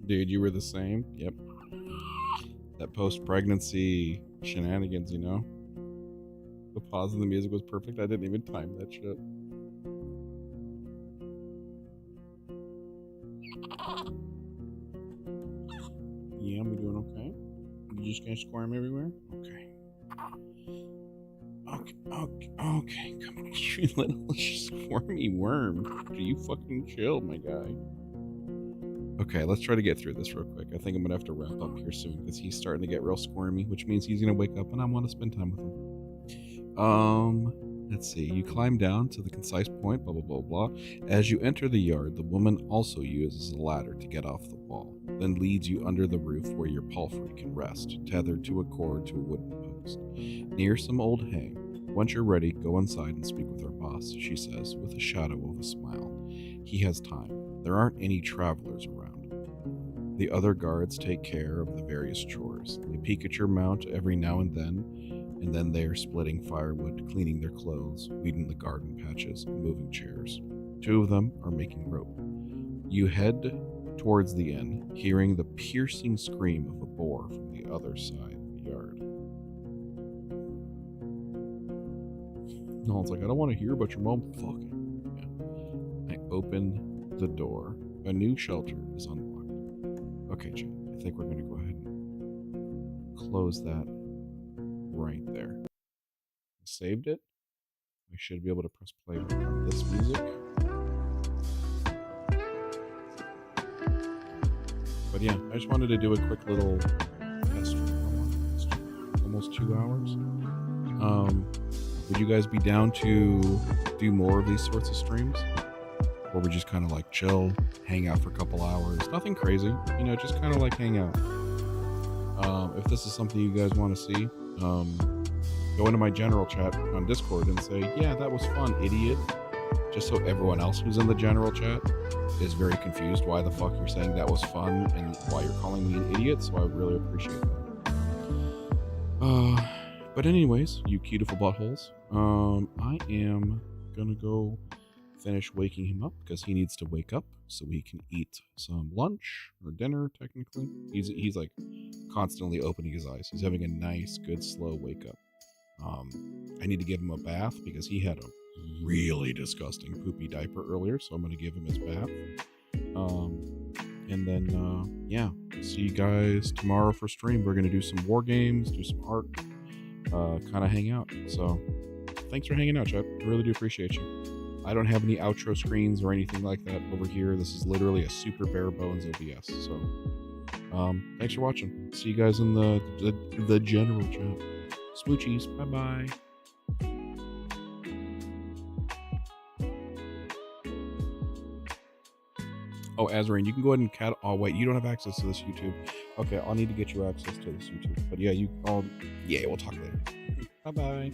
Dude, you were the same. Yep. That post-pregnancy shenanigans, you know? The pause in the music was perfect. I didn't even time that shit. Yeah, we doing okay? You just gonna squirm everywhere? Okay. Okay, come on, you little squirmy worm. Do you fucking chill, my guy? Okay, let's try to get through this real quick. I think I'm gonna have to wrap up here soon because he's starting to get real squirmy, which means he's gonna wake up and I want to spend time with him. Let's see. You climb down to the concise point, blah, blah, blah, blah. As you enter the yard, the woman also uses a ladder to get off the wall, then leads you under the roof where your palfrey can rest, tethered to a cord to a wooden post, near some old hay. Once you're ready, go inside and speak with our boss, she says, with a shadow of a smile. He has time. There aren't any travelers around. The other guards take care of the various chores. They peek at your mount every now and then they are splitting firewood, cleaning their clothes, weeding the garden patches, and moving chairs. 2 of them are making rope. You head towards the inn, hearing the piercing scream of a boar from the other side of the yard. No, it's like, I don't want to hear about your mom fucking. Yeah. I open the door. A new shelter is unlocked. Okay, chat. I think we're going to go ahead and close that right there. I saved it. I should be able to press play on this music. But yeah, I just wanted to do a quick little test. Almost 2 hours. Would you guys be down to do more of these sorts of streams? Or we just kind of like chill, hang out for a couple hours. Nothing crazy, you know, just kind of like hang out. If this is something you guys want to see, go into my general chat on Discord and say, yeah, that was fun, idiot. Just so everyone else who's in the general chat is very confused why the fuck you're saying that was fun and why you're calling me an idiot, so I would really appreciate that. But anyways, you beautiful buttholes, I am gonna go finish waking him up because he needs to wake up so he can eat some lunch or dinner, technically. He's like constantly opening his eyes. He's having a nice, good, slow wake up. I need to give him a bath because he had a really disgusting poopy diaper earlier, so I'm going to give him his bath. And then, yeah, see you guys tomorrow for stream. We're going to do some war games, do some art, kind of hang out. So thanks for hanging out, chat. I really do appreciate you. I don't have any outro screens or anything like that over here. This is literally a super bare bones OBS. So thanks for watching. See you guys in the general chat. Smoochies. Bye-bye. Oh, Azrain, you can go ahead and oh, wait, you don't have access to this YouTube. Okay, I'll need to get you access to this YouTube. But yeah, yeah, we'll talk later. Bye-bye.